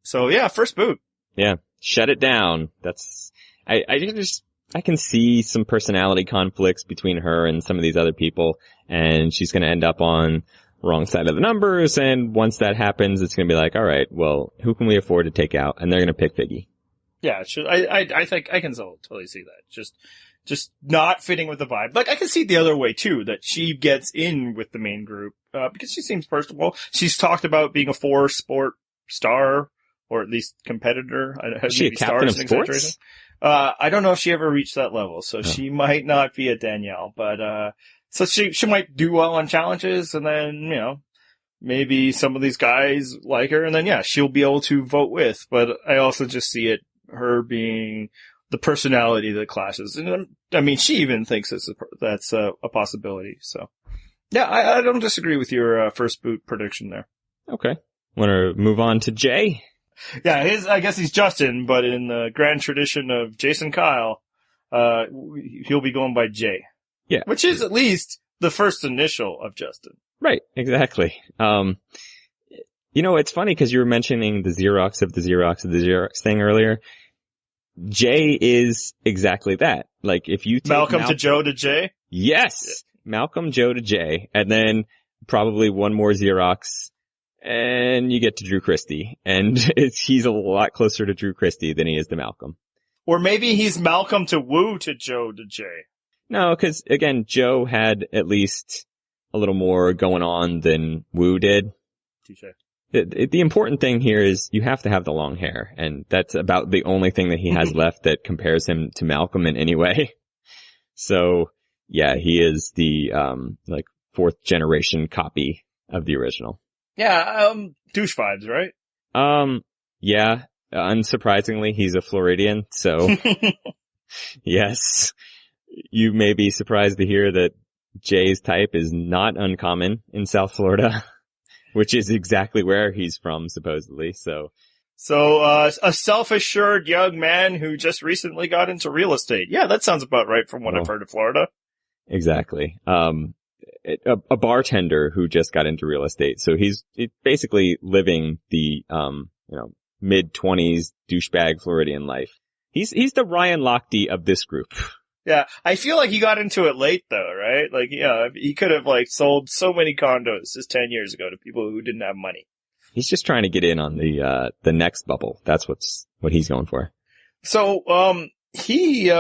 So yeah, first boot. Yeah, shut it down. That's I can see some personality conflicts between her and some of these other people, and she's going to end up on the wrong side of the numbers, and once that happens, it's going to be like, all right, well, who can we afford to take out? And they're going to pick Figgy. Yeah, I think I can totally see that. Just not fitting with the vibe. Like, I can see it the other way, too, that she gets in with the main group, because she seems personable. She's talked about being a four-sport star, or at least competitor. Is she a captain of sports? I don't know if she ever reached that level, so she might not be a Danielle, but, so she might do well on challenges, and then, maybe some of these guys like her, and then, yeah, she'll be able to vote with, but I also just see her being the personality that clashes. And, I mean, she even thinks that's a possibility, so. Yeah, I don't disagree with your, first boot prediction there. Okay. Want to move on to Jay? Yeah, I guess he's Justin, but in the grand tradition of Jason Kyle, he'll be going by Jay. Yeah. Which is at least the first initial of Justin. Right, exactly. It's funny because you were mentioning the Xerox of the Xerox of the Xerox thing earlier. Jay is exactly that. Like, if you take Malcolm to Joe to Jay? Yes! Yeah. Malcolm, Joe to Jay. And then probably one more Xerox. And you get to Drew Christie, and he's a lot closer to Drew Christie than he is to Malcolm. Or maybe he's Malcolm to Woo to Joe to Jay. No, because again, Joe had at least a little more going on than Woo did. Touché. The important thing here is you have to have the long hair, and that's about the only thing that he has left that compares him to Malcolm in any way. So, yeah, he is the fourth generation copy of the original. Yeah, douche vibes, right? Yeah, unsurprisingly, he's a Floridian, so yes, you may be surprised to hear that Jay's type is not uncommon in South Florida, which is exactly where he's from, supposedly, so. So, a self-assured young man who just recently got into real estate. Yeah, that sounds about right from what I've heard of Florida. Exactly. A bartender who just got into real estate. So he's basically living the, mid-20s douchebag Floridian life. He's the Ryan Lochte of this group. Yeah. I feel like he got into it late though, right? Like, yeah, he could have sold so many condos just 10 years ago to people who didn't have money. He's just trying to get in on the next bubble. That's what he's going for. So, he,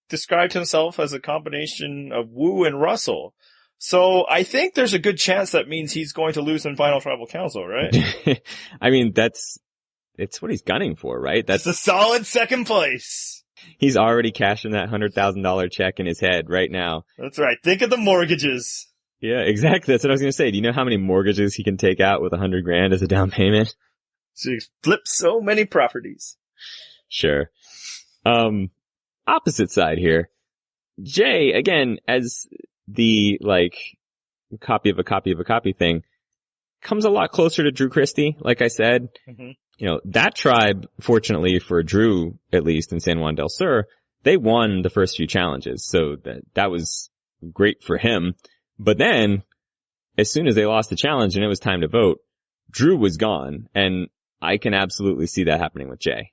described himself as a combination of Woo and Russell. So I think there's a good chance that means he's going to lose in Final Tribal Council, right? I mean, it's what he's gunning for, right? That's a solid second place. He's already cashing that $100,000 check in his head right now. That's right. Think of the mortgages. Yeah, exactly. That's what I was going to say. Do you know how many mortgages he can take out with $100,000 as a down payment? So he flips so many properties. Sure. Opposite side here. Jay, again, as the, copy of a copy of a copy thing, comes a lot closer to Drew Christie, like I said. Mm-hmm. That tribe, fortunately for Drew, at least in San Juan del Sur, they won the first few challenges, so that was great for him. But then, as soon as they lost the challenge and it was time to vote, Drew was gone, and I can absolutely see that happening with Jay.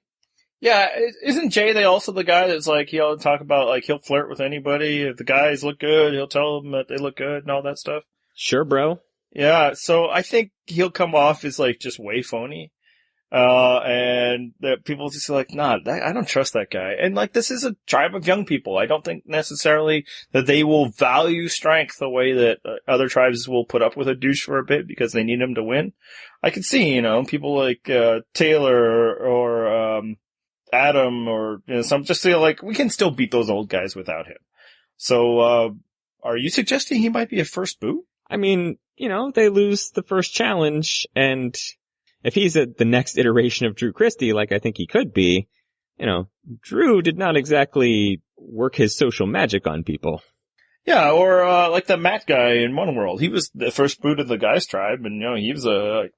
Yeah, isn't Jay also the guy that's he'll talk about, he'll flirt with anybody? If the guys look good, he'll tell them that they look good and all that stuff? Sure, bro. Yeah, so I think he'll come off as, just way phony. And that people just nah, I don't trust that guy. And, this is a tribe of young people. I don't think necessarily that they will value strength the way that other tribes will put up with a douche for a bit because they need him to win. I could see, people like, Taylor or, Adam or some just feel we can still beat those old guys without him. So are you suggesting he might be a first boot? I mean, they lose the first challenge, and if he's the next iteration of Drew Christie, like I think he could be, Drew did not exactly work his social magic on people. Yeah, or the Matt guy in One World. He was the first boot of the guys tribe, and he was a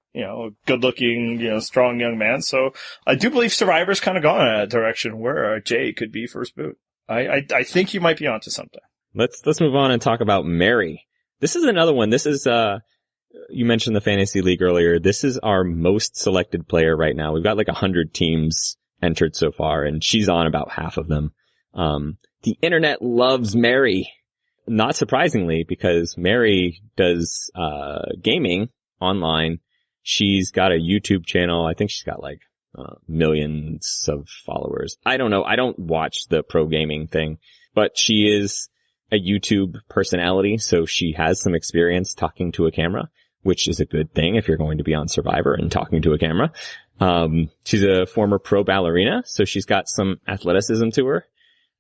good-looking, strong young man. So I do believe Survivor's kind of gone in that direction where Jay could be first boot. I think you might be onto something. Let's move on and talk about Mary. This is another one. This is you mentioned the fantasy league earlier. This is our most selected player right now. We've got 100 teams entered so far, and she's on about half of them. The internet loves Mary. Not surprisingly, because Mary does, gaming online. She's got a YouTube channel. I think she's got like, millions of followers. I don't know. I don't watch the pro gaming thing, but she is a YouTube personality, so she has some experience talking to a camera, which is a good thing if you're going to be on Survivor and talking to a camera. She's a former pro ballerina, so she's got some athleticism to her.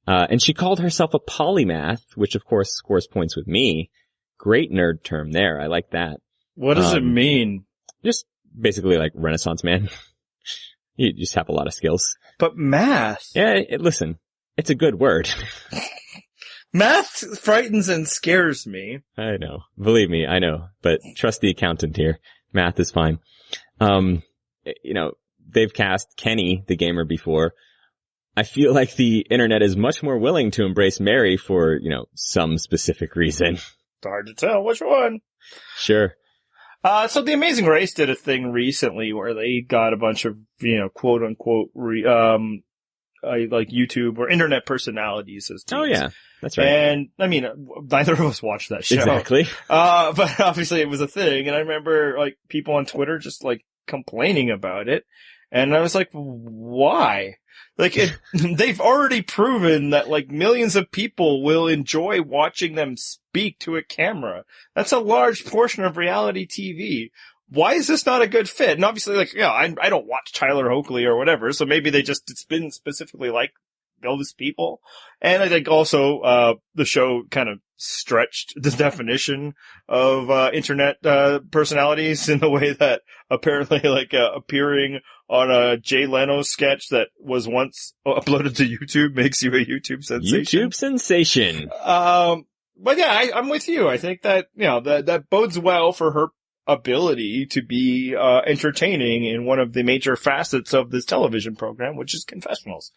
And she called herself a polymath, which of course scores points with me. Great nerd term there. I like that. What does it mean? Just basically like Renaissance man. You just have a lot of skills. But math? Yeah, listen, it's a good word. Math frightens and scares me. I know. Believe me, I know. But trust the accountant here. Math is fine. They've cast Kenny, the gamer, before. I feel like the internet is much more willing to embrace Mary for, some specific reason. It's hard to tell which one. Sure. So The Amazing Race did a thing recently where they got a bunch of, quote unquote, like YouTube or internet personalities as teams. Oh yeah, that's right. And I mean, neither of us watched that show. Exactly. But obviously it was a thing, and I remember like people on Twitter just like complaining about it, and I was like, why? Like they've already proven that like millions of people will enjoy watching them speak to a camera. That's a large portion of reality TV. Why is this not a good fit? And obviously, like, I don't watch Tyler Hoechley or whatever, so maybe it's been specifically like those people. And I think also, the show kind of stretched the definition of, internet, personalities in the way that apparently, like, appearing on a Jay Leno sketch that was once uploaded to YouTube makes you a YouTube sensation. YouTube sensation. But yeah, I'm with you. I think that, that bodes well for her ability to be entertaining in one of the major facets of this television program, which is confessionals.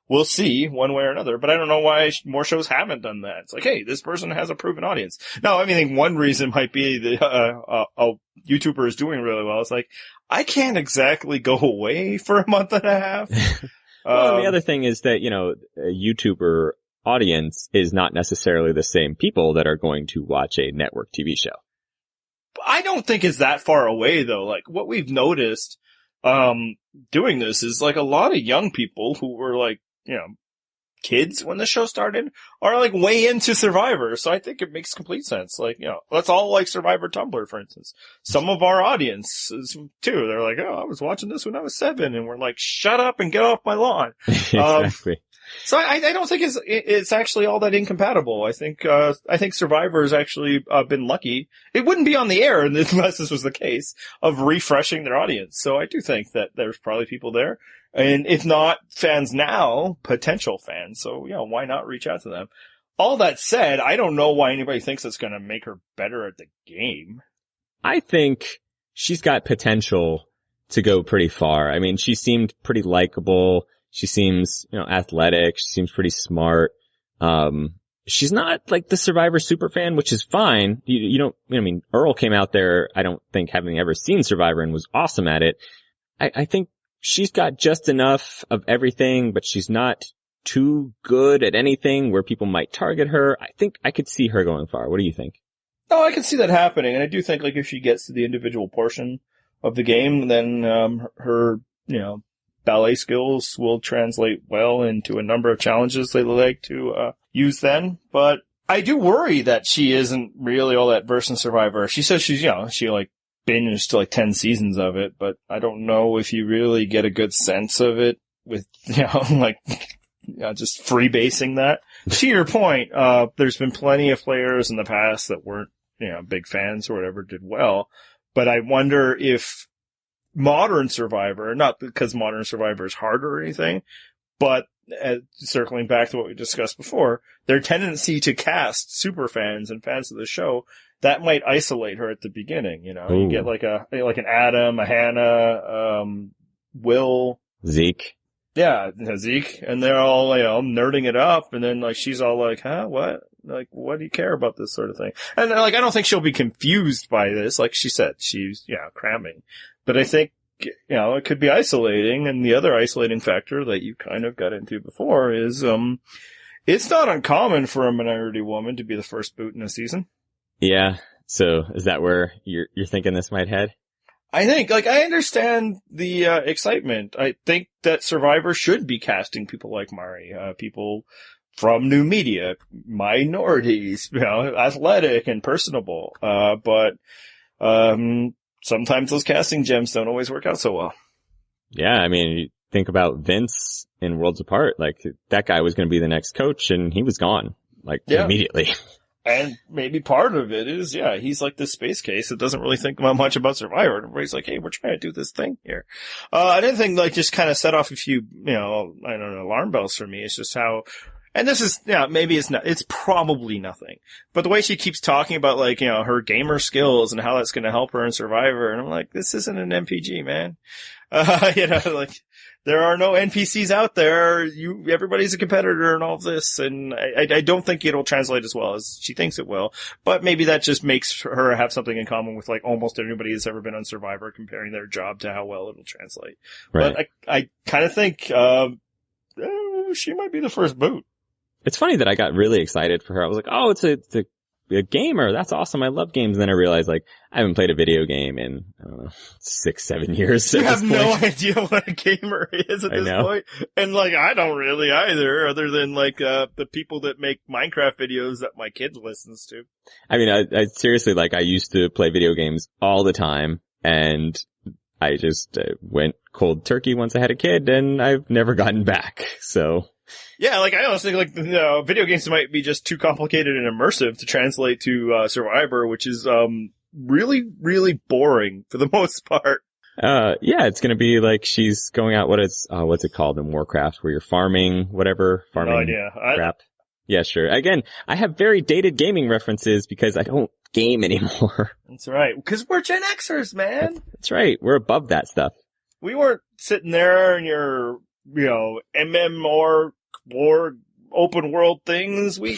We'll see one way or another, but I don't know why more shows haven't done that. It's like, hey, this person has a proven audience. Now, I think one reason might be the a YouTuber is doing really well. It's like, I can't exactly go away for a month and a half. Well, the other thing is that, a YouTuber audience is not necessarily the same people that are going to watch a network TV show. I don't think it's that far away though. Like what we've noticed, doing this is like a lot of young people who were like, kids when the show started are like way into Survivor. So I think it makes complete sense. Like, let's all like Survivor Tumblr, for instance. Some of our audience too. They're like, oh, I was watching this when I was 7, and we're like, shut up and get off my lawn. Exactly. So I don't think it's actually all that incompatible. I think Survivor has actually been lucky. It wouldn't be on the air unless this was the case of refreshing their audience. So I do think that there's probably people there. And if not fans now, potential fans. So, why not reach out to them? All that said, I don't know why anybody thinks it's going to make her better at the game. I think she's got potential to go pretty far. I mean, she seemed pretty likable. She seems, athletic. She seems pretty smart. She's not like the Survivor superfan, which is fine. Earl came out there, I don't think, having ever seen Survivor and was awesome at it. I think she's got just enough of everything, but she's not too good at anything where people might target her. I think I could see her going far. What do you think? Oh, I can see that happening. And I do think like if she gets to the individual portion of the game, then, her, ballet skills will translate well into a number of challenges they like to, use then. But I do worry that she isn't really all that versed in Survivor. She says she's, she like binged to like 10 seasons of it, but I don't know if you really get a good sense of it with, just freebasing that. To your point, there's been plenty of players in the past that weren't, big fans or whatever did well, but I wonder if modern Survivor, not because modern Survivor is harder or anything, but circling back to what we discussed before, their tendency to cast super fans and fans of the show, that might isolate her at the beginning. You get like an Adam, a Hannah, Will, Zeke. Yeah, Zeke, and they're all, nerding it up, and then like she's all like, huh, what? Like, what do you care about this sort of thing? And like, I don't think she'll be confused by this. Like she said, she's, cramming. But I think it could be isolating. And the other isolating factor that you kind of got into before is, it's not uncommon for a minority woman to be the first boot in a season. Yeah. So is that where you're thinking this might head? I think, I understand the excitement. I think that Survivor should be casting people like Mari, people from new media, minorities, athletic and personable. But sometimes those casting gems don't always work out so well. Yeah, I mean, you think about Vince in Worlds Apart. Like, that guy was going to be the next coach, and he was gone, immediately. And maybe part of it is, he's like this space case that doesn't really think much about Survivor. Everybody's like, hey, we're trying to do this thing here. Another thing, just kind of set off a few, alarm bells for me. It's just how, and this is, maybe it's probably nothing. But the way she keeps talking about, her gamer skills and how that's going to help her in Survivor. And I'm like, this isn't an MPG, man. There are no NPCs out there. Everybody's a competitor and all of this. And I don't think it'll translate as well as she thinks it will. But maybe that just makes her have something in common with almost everybody who's ever been on Survivor, comparing their job to how well it'll translate. Right. But I kind of think, she might be the first boot. It's funny that I got really excited for her. I was like, oh, it's a gamer. That's awesome. I love games. And then I realized, I haven't played a video game in, I don't know, 6-7 years. You have no idea what a gamer is at this point. And, I don't really either, other than, the people that make Minecraft videos that my kid listens to. I mean, I seriously, I used to play video games all the time, and I just went cold turkey once I had a kid, and I've never gotten back, so... Yeah, I honestly think, video games might be just too complicated and immersive to translate to, Survivor, which is, really, really boring for the most part. Yeah, it's gonna be she's going out, what's it called in Warcraft, where you're farming, farming. No idea. Crap. Yeah, sure. Again, I have very dated gaming references because I don't game anymore. That's right. Because we're Gen Xers, man. That's right. We're above that stuff. We weren't sitting there in your, MMR war open world things. We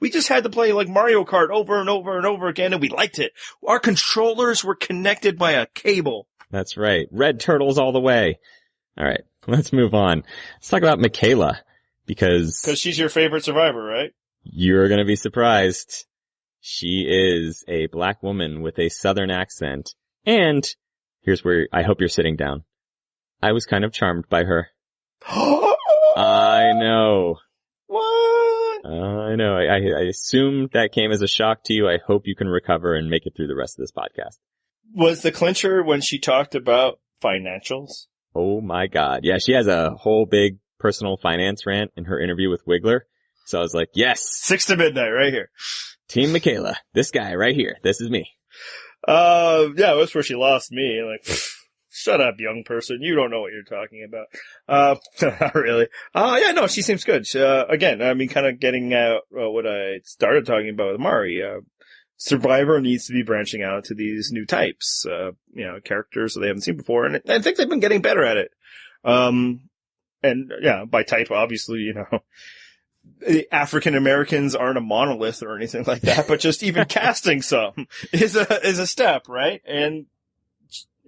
just had to play Mario Kart over and over and over again, and we liked it. Our controllers were connected by a cable. That's right. Red turtles all the way. All right. Let's move on. Let's talk about Michaela, because she's your favorite Survivor, right? You're going to be surprised. She is a black woman with a Southern accent. And here's where I hope you're sitting down. I was kind of charmed by her. I know. What? I know. I assume that came as a shock to you. I hope you can recover and make it through the rest of this podcast. Was the clincher when she talked about financials? Oh my God. Yeah, she has a whole big personal finance rant in her interview with Wiggler. So I was like, yes. 6 to midnight right here. Team Michaela. This guy right here. This is me. Yeah, that's where she lost me. Shut up, young person. You don't know what you're talking about. Not really. Yeah, no, she seems good. Again, I mean, kind of getting at what I started talking about with Mari. Survivor needs to be branching out to these new types, characters that they haven't seen before. And I think they've been getting better at it. And yeah, by type, obviously, African Americans aren't a monolith or anything like that, but just even casting some is a step, right? And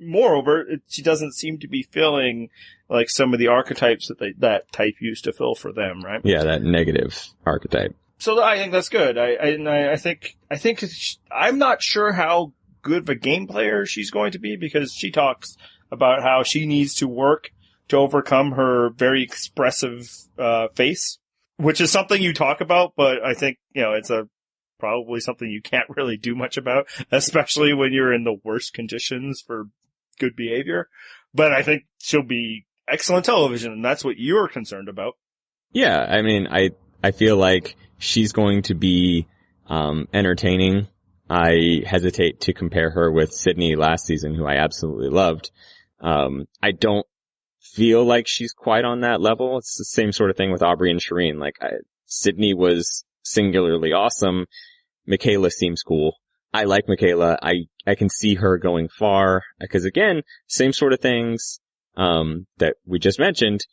moreover, she doesn't seem to be filling some of the archetypes that type used to fill for them, right? Yeah, that negative archetype. So I think that's good. I think I'm not sure how good of a game player she's going to be, because she talks about how she needs to work to overcome her very expressive face, which is something you talk about, but I think it's probably something you can't really do much about, especially when you're in the worst conditions for good behavior. But I think she'll be excellent television, and that's what you're concerned about. Yeah, I mean, I feel like she's going to be entertaining. I hesitate to compare her with Sydney last season, who I absolutely loved. I don't feel like she's quite on that level. It's the same sort of thing with Aubrey and Shireen. Sydney was singularly awesome. Michaela seems cool. I like Michaela. I can see her going far, because again, same sort of things that we just mentioned.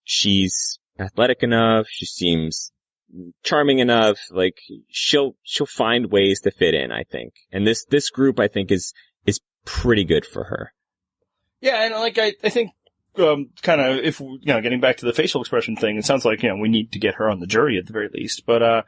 She's athletic enough. She seems charming enough. She'll find ways to fit in, I think. And this group, I think, is pretty good for her. Yeah, and like I think kind of if getting back to the facial expression thing, it sounds like we need to get her on the jury at the very least. But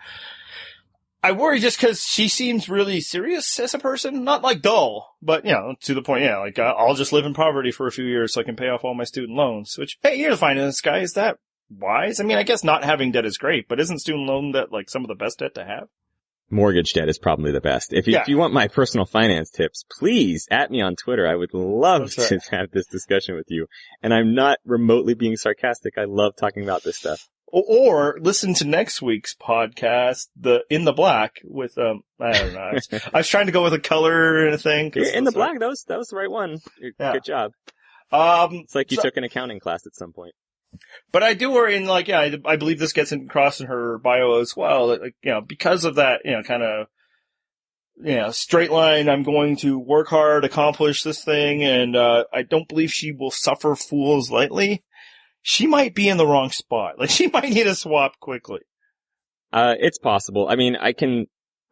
I worry just because she seems really serious as a person, not like dull, but to the point. Yeah, like I'll just live in poverty for a few years so I can pay off all my student loans. Which, hey, you're the finance guy. Is that wise? I mean, I guess not having debt is great, but isn't student loan debt like some of the best debt to have? Mortgage debt is probably the best. If you want my personal finance tips, please at me on Twitter. I would love to have this discussion with you. And I'm not remotely being sarcastic. I love talking about this stuff. Or listen to next week's podcast, the In the Black with I don't know. I was trying to go with a color and a thing. In the Black, that was the right one. Yeah. Good job. It's like you took an accounting class at some point. But I do worry, and I believe this gets across in her bio as well. That, because of that, kind of, straight line. I'm going to work hard, accomplish this thing, and I don't believe she will suffer fools lightly. She might be in the wrong spot. Like, she might need a swap quickly. It's possible. I mean,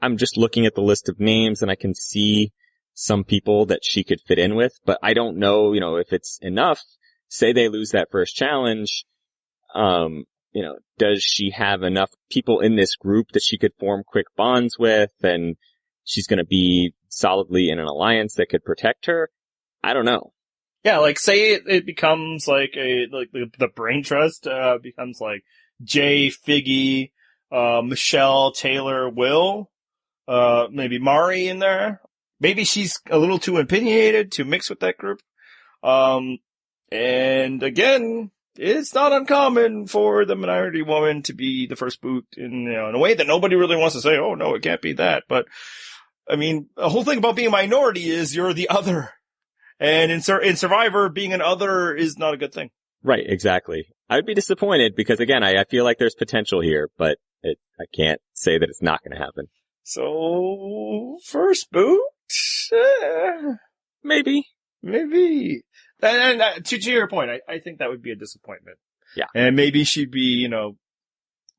I'm just looking at the list of names and I can see some people that she could fit in with, but I don't know, if it's enough. Say they lose that first challenge. Does she have enough people in this group that she could form quick bonds with and she's going to be solidly in an alliance that could protect her? I don't know. Yeah, like say it becomes like the brain trust becomes like Jay, Figgy, Michelle, Taylor, Will, maybe Mari in there. Maybe she's a little too opinionated to mix with that group. And again, it's not uncommon for the minority woman to be the first boot in a way that nobody really wants to say, oh no, it can't be that. But I mean, the whole thing about being a minority is you're the other. And in Survivor, being an other is not a good thing. Right, exactly. I would be disappointed because, again, I feel like there's potential here, but I can't say that it's not going to happen. So, first boot? Maybe. And to your point, I think that would be a disappointment. Yeah. And maybe she'd be,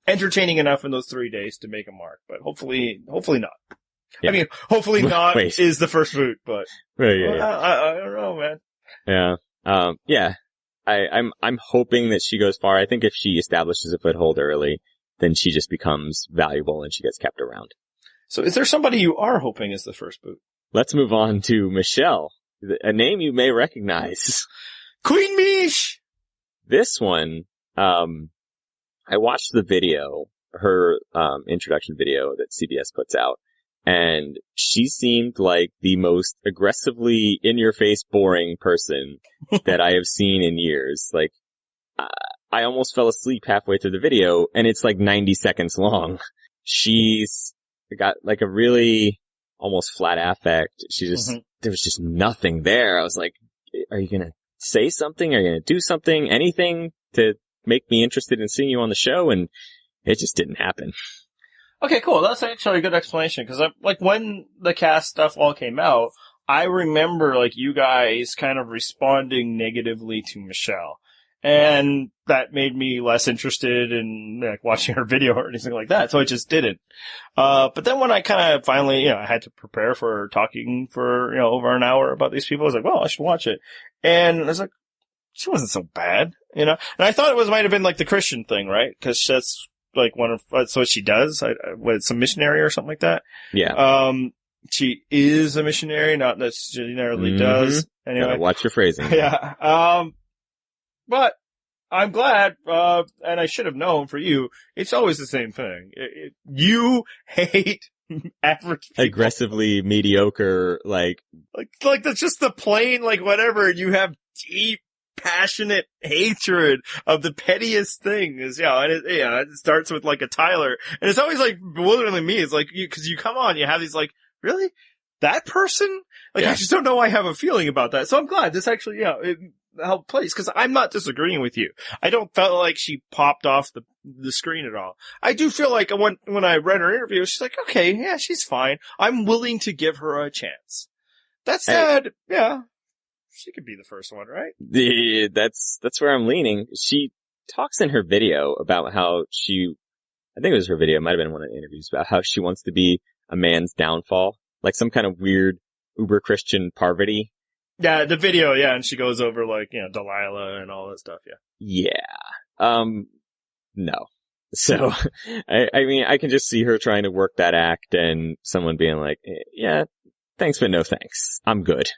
entertaining enough in those 3 days to make a mark, but hopefully not. Yeah. I mean, hopefully not is the first boot, but I don't know, man. Yeah. I'm hoping that she goes far. I think if she establishes a foothold early, then she just becomes valuable and she gets kept around. So is there somebody you are hoping is the first boot? Let's move on to Michelle, a name you may recognize. Queen Mish! This one, I watched the video, her introduction video that CBS puts out. And she seemed like the most aggressively in-your-face boring person that I have seen in years. Like, I almost fell asleep halfway through the video, and it's like 90 seconds long. She's got like a really almost flat affect. There was just nothing there. I was like, are you gonna say something? Are you gonna do something? Anything to make me interested in seeing you on the show? And it just didn't happen. Okay, cool. That's actually a good explanation because when the cast stuff all came out, I remember like you guys kind of responding negatively to Michelle, and that made me less interested in like watching her video or anything like that. So I just didn't. But then when I kind of finally, I had to prepare for talking for over an hour about these people, I was like, well, I should watch it, and I was like, she wasn't so bad, And I thought it might have been like the Christian thing, right? Because that's like that's what she does. Some missionary or something like that. Yeah. She is a missionary, not necessarily does. Anyway. Gotta watch your phrasing. Yeah. But I'm glad, and I should have known for you, it's always the same thing. You hate average people. Aggressively mediocre, like that's just the plain, like whatever. You have deep, passionate hatred of the pettiest things, and it starts with like a Tyler, and it's always like bewilderingly me. It's like because you come on, you have these like, really, that person? Like I just don't know. I have a feeling about that, so I'm glad this actually, it helped place because I'm not disagreeing with you. I don't feel like she popped off the screen at all. I do feel like when I read her interview, she's like, okay, yeah, she's fine. I'm willing to give her a chance. That said, she could be the first one, right? That's where I'm leaning. She talks in her video about how I think it was her video, it might have been one of the interviews, about how she wants to be a man's downfall, like some kind of weird uber Christian Parvati. Yeah, the video, yeah, and she goes over like, Delilah and all that stuff, yeah. Yeah. No. So, I mean, I can just see her trying to work that act and someone being like, yeah, thanks, but no thanks. I'm good.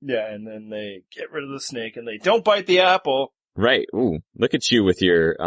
Yeah, and then they get rid of the snake and they don't bite the apple. Right. Ooh, look at you with your,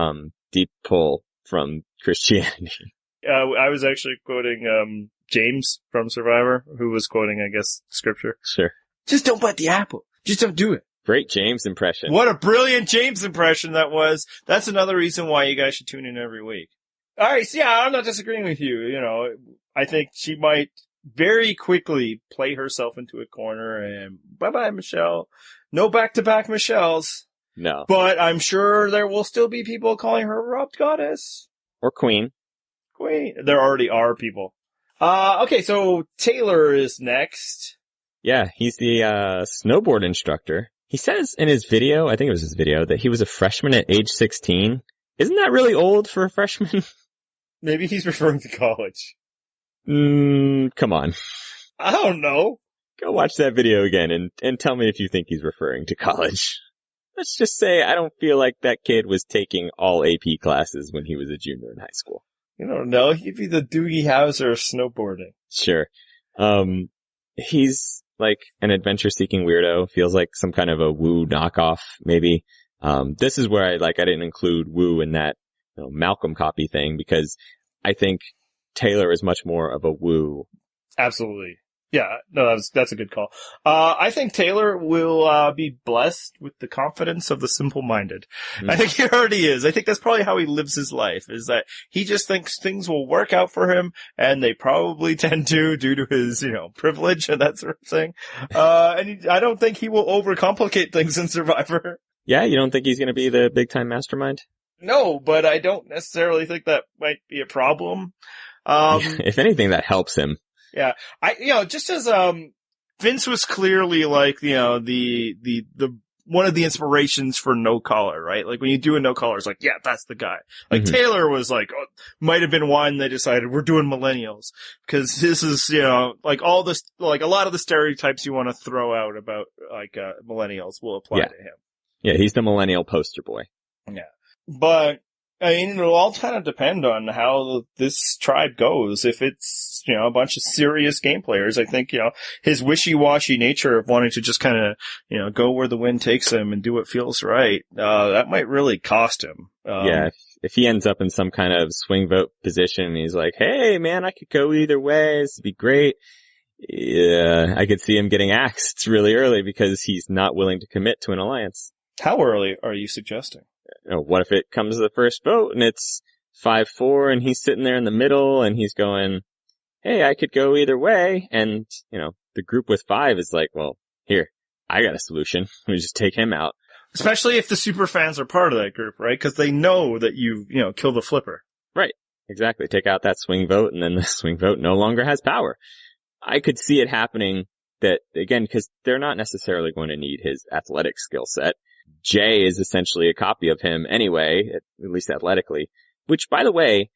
deep pull from Christianity. I was actually quoting, James from Survivor, who was quoting, I guess, scripture. Sure. Just don't bite the apple. Just don't do it. Great James impression. What a brilliant James impression that was. That's another reason why you guys should tune in every week. All right, so yeah, I'm not disagreeing with you. I think she might very quickly play herself into a corner and bye-bye, Michelle. No back-to-back Michelles. No. But I'm sure there will still be people calling her Robbed Goddess. Or Queen. Queen. There already are people. Okay, so Taylor is next. Yeah, he's the, snowboard instructor. He says in his video, I think it was his video, that he was a freshman at age 16. Isn't that really old for a freshman? Maybe he's referring to college. Come on. I don't know. Go watch that video again and tell me if you think he's referring to college. Let's just say I don't feel like that kid was taking all AP classes when he was a junior in high school. You don't know. He'd be the Doogie Howser of snowboarding. Sure. He's like an adventure-seeking weirdo. Feels like some kind of a Woo knockoff, maybe. This is where I didn't include Woo in that Malcolm copy thing because I think Taylor is much more of a Woo. Absolutely. Yeah, no, that's a good call. I think Taylor will be blessed with the confidence of the simple-minded. Mm-hmm. I think he already is. I think that's probably how he lives his life, is that he just thinks things will work out for him, and they probably tend to due to his, privilege and that sort of thing. I don't think he will overcomplicate things in Survivor. Yeah, you don't think he's going to be the big-time mastermind? No, but I don't necessarily think that might be a problem. If anything, that helps him. Yeah. Just as, Vince was clearly like, the one of the inspirations for No Collar, right? Like when you do a No Collar, it's like, yeah, that's the guy. Like Taylor was like, might have been one they decided we're doing Millennials. Cause this is, like all this, like a lot of the stereotypes you want to throw out about Millennials will apply to him. Yeah. He's the Millennial poster boy. Yeah. But, I mean, it'll all kind of depend on how this tribe goes. If it's, a bunch of serious game players, I think, his wishy-washy nature of wanting to just kind of, go where the wind takes him and do what feels right, that might really cost him. Yeah. If he ends up in some kind of swing vote position, he's like, hey, man, I could go either way. This would be great. Yeah. I could see him getting axed really early because he's not willing to commit to an alliance. How early are you suggesting? What if it comes to the first vote and it's 5-4 and he's sitting there in the middle and he's going, hey, I could go either way. And, the group with 5 is like, well, here, I got a solution. We just take him out. Especially if the super fans are part of that group, right? Because they know that you kill the flipper. Right. Exactly. Take out that swing vote and then the swing vote no longer has power. I could see it happening that, again, because they're not necessarily going to need his athletic skill set. Jay is essentially a copy of him anyway, at least athletically, which, by the way,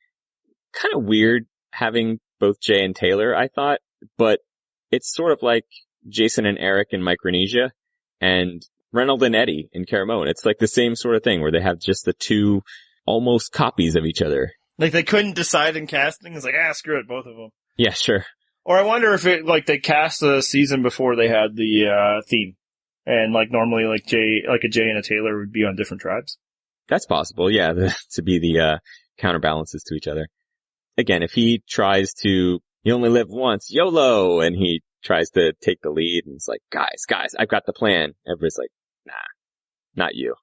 kind of weird having both Jay and Taylor, I thought, but it's sort of like Jason and Eric in Micronesia and Reynolds and Eddie in Caramone. It's like the same sort of thing where they have just the two almost copies of each other. Like they couldn't decide in casting. It's like, screw it, both of them. Yeah, sure. Or I wonder if they cast a season before they had the theme. And normally a Jay and a Taylor would be on different tribes. That's possible, yeah, to be the counterbalances to each other. Again, if he tries to, you only live once, YOLO, and he tries to take the lead and it's like, guys, I've got the plan. Everybody's like, nah, not you.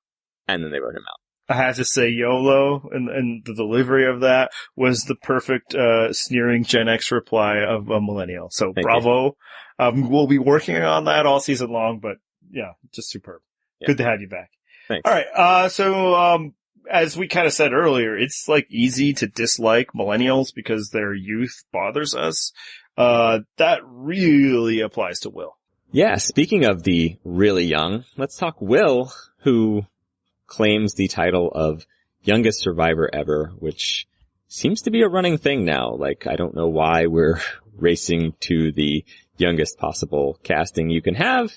And then they vote him out. I have to say YOLO and the delivery of that was the perfect, sneering Gen X reply of a millennial. So Thank bravo. You. We'll be working on that all season long, but yeah, just superb. Yeah. Good to have you back. Thanks. All right. So, as we kind of said earlier, it's easy to dislike millennials because their youth bothers us. That really applies to Will. Yeah. Speaking of the really young, let's talk Will, who claims the title of youngest survivor ever, which seems to be a running thing now. I don't know why we're racing to the youngest possible casting you can have.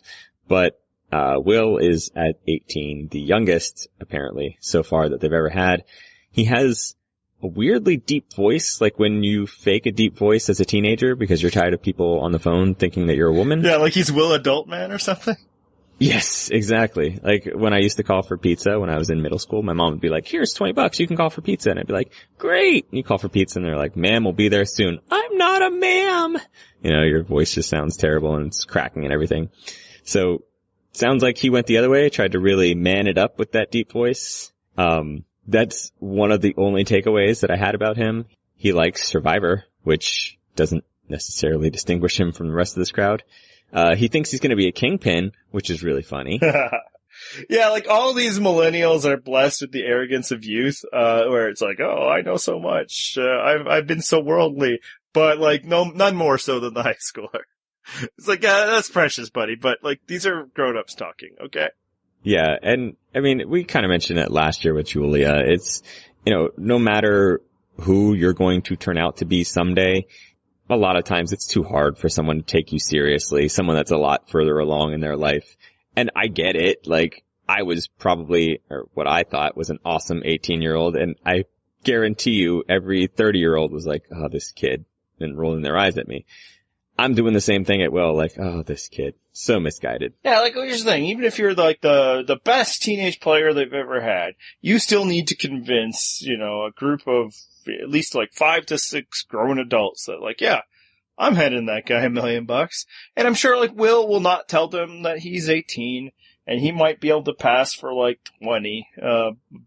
But Will is at 18, the youngest, apparently, so far that they've ever had. He has a weirdly deep voice, like when you fake a deep voice as a teenager because you're tired of people on the phone thinking that you're a woman. Yeah, like he's Will Adult Man or something. Yes, exactly. Like when I used to call for pizza when I was in middle school, my mom would be like, here's $20, you can call for pizza. And I'd be like, great. And you call for pizza and they're like, ma'am, we'll be there soon. I'm not a ma'am. You know, your voice just sounds terrible and it's cracking and everything. So sounds like he went the other way, tried to really man it up with that deep voice. That's one of the only takeaways that I had about him. He likes Survivor, which doesn't necessarily distinguish him from the rest of this crowd. He thinks he's going to be a kingpin, which is really funny. Yeah, like all these millennials are blessed with the arrogance of youth, where it's like, oh, I know so much. I've been so worldly, but like none more so than the high schooler. It's like, yeah, that's precious, buddy, but like these are grown-ups talking, okay? Yeah, and I mean, we kind of mentioned it last year with Julia. It's, you know, no matter who you're going to turn out to be someday, a lot of times it's too hard for someone to take you seriously, someone that's a lot further along in their life. And I get it. Like, I was probably, or what I thought was an awesome 18-year-old, and I guarantee you every 30-year-old was like, oh, this kid, and rolling their eyes at me. I'm doing the same thing at Will, like, oh, this kid, so misguided. Yeah, like, here's the thing, even if you're like the best teenage player they've ever had, you still need to convince, you know, a group of at least like 5 to 6 grown adults that like, yeah, I'm handing that guy $1 million. And I'm sure like Will not tell them that he's 18 and he might be able to pass for like 20,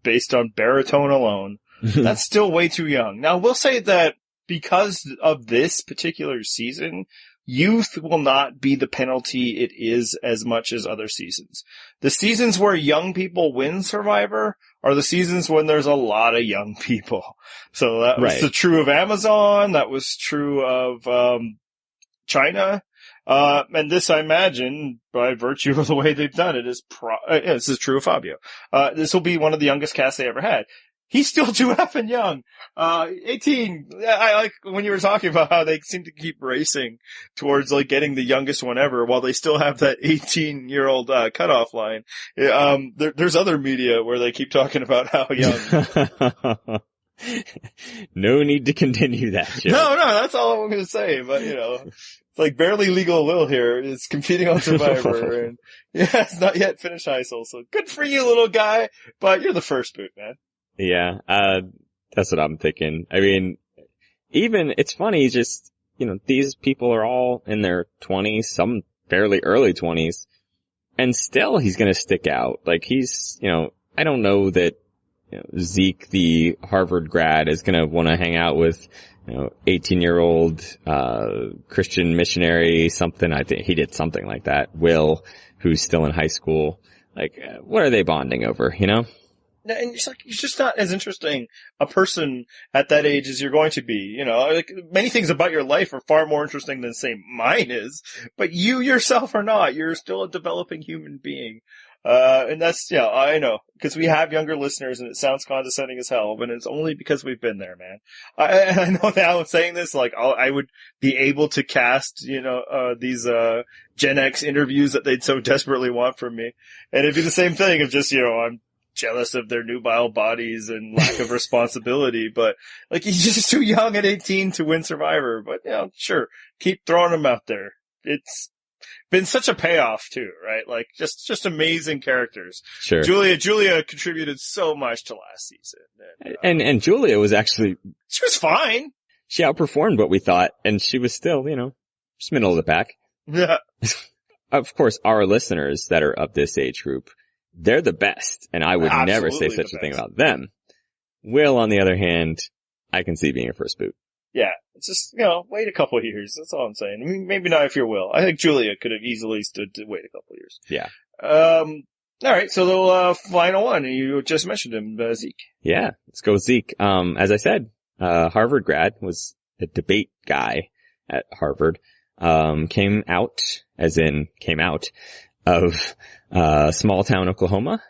based on baritone alone. That's still way too young. Now we'll say that because of this particular season, youth will not be the penalty it is as much as other seasons. The seasons where young people win Survivor are the seasons when there's a lot of young people. So that was true of Amazon. That was true of China. And this, I imagine, by virtue of the way they've done it, this is true of Fabio. This will be one of the youngest casts they ever had. He's still too effing young. 18. I like when you were talking about how they seem to keep racing towards like getting the youngest one ever while they still have that 18-year-old cutoff line. There's other media where they keep talking about how young. No need to continue that, Joe. No, that's all I'm going to say. But, you know, it's like barely legal Will here is competing on Survivor. And yeah, it's not yet finished high school. So good for you, little guy. But you're the first boot, man. Yeah, that's what I'm thinking. I mean, even, it's funny, just, you know, these people are all in their 20s, some fairly early 20s, and still he's gonna stick out. Like, he's, you know, I don't know that, you know, Zeke, the Harvard grad, is gonna wanna hang out with, you know, 18-year-old, Christian missionary, something. I think he did something like that. Will, who's still in high school. Like, what are they bonding over, you know? And it's like, he's just not as interesting a person at that age as you're going to be. You know, like many things about your life are far more interesting than say mine is, but you yourself are not. You're still a developing human being. And that's, yeah, I know, because we have younger listeners and it sounds condescending as hell, but it's only because we've been there, man. I know now I'm saying this, like, I would be able to cast, you know, these, Gen X interviews that they'd so desperately want from me. And it'd be the same thing of just, you know, I'm jealous of their nubile bodies and lack of responsibility, but like he's just too young at 18 to win Survivor. But you know, sure, keep throwing him out there. It's been such a payoff too, right? Like just amazing characters. Sure. Julia contributed so much to last season. And Julia was actually, she was fine. She outperformed what we thought, and she was still, you know, just middle of the pack. Yeah. Of course, our listeners that are of this age group, they're the best, and I would never say such a thing about them. Will, on the other hand, I can see being a first boot. Yeah, it's just, you know, wait a couple of years. That's all I'm saying. I mean, maybe not if you're Will. I think Julia could have easily stood to wait a couple of years. Yeah. All right, so the final one, you just mentioned him, Zeke. Yeah, let's go with Zeke. As I said, Harvard grad, was a debate guy at Harvard. Came out of small town Oklahoma,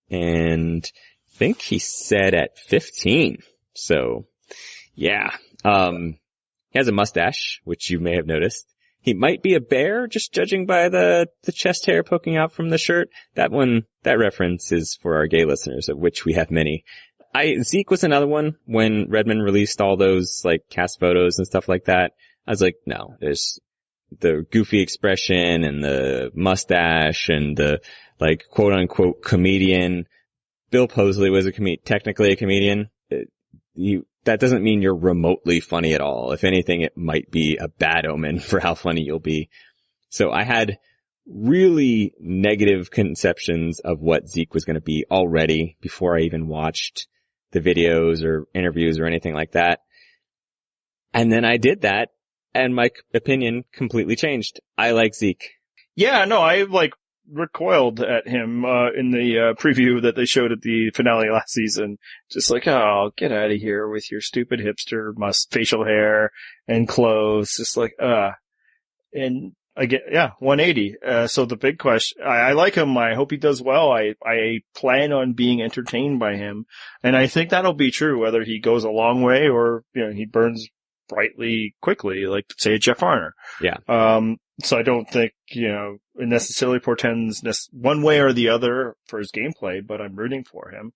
and I think he said at 15. So, yeah. He has a mustache, which you may have noticed. He might be a bear, just judging by the chest hair poking out from the shirt. That reference is for our gay listeners, of which we have many. Zeke was another one when Redmond released all those, like, cast photos and stuff like that. I was like, no, there's the goofy expression and the mustache and the, like, quote unquote comedian. Bill Posley was technically a comedian. That doesn't mean you're remotely funny at all. If anything, it might be a bad omen for how funny you'll be. So I had really negative conceptions of what Zeke was going to be already before I even watched the videos or interviews or anything like that. And then I did that, and my opinion completely changed. I like Zeke. Yeah, no, I recoiled at him in the preview that they showed at the finale last season. Just like, oh, get out of here with your stupid hipster facial hair and clothes. Just like, and I get, 180. So the big question, I like him. I hope he does well. I plan on being entertained by him. And I think that'll be true whether he goes a long way or, he burns brightly quickly, like, say, Jeff Harner. Yeah. So I don't think, it necessarily portends one way or the other for his gameplay, but I'm rooting for him.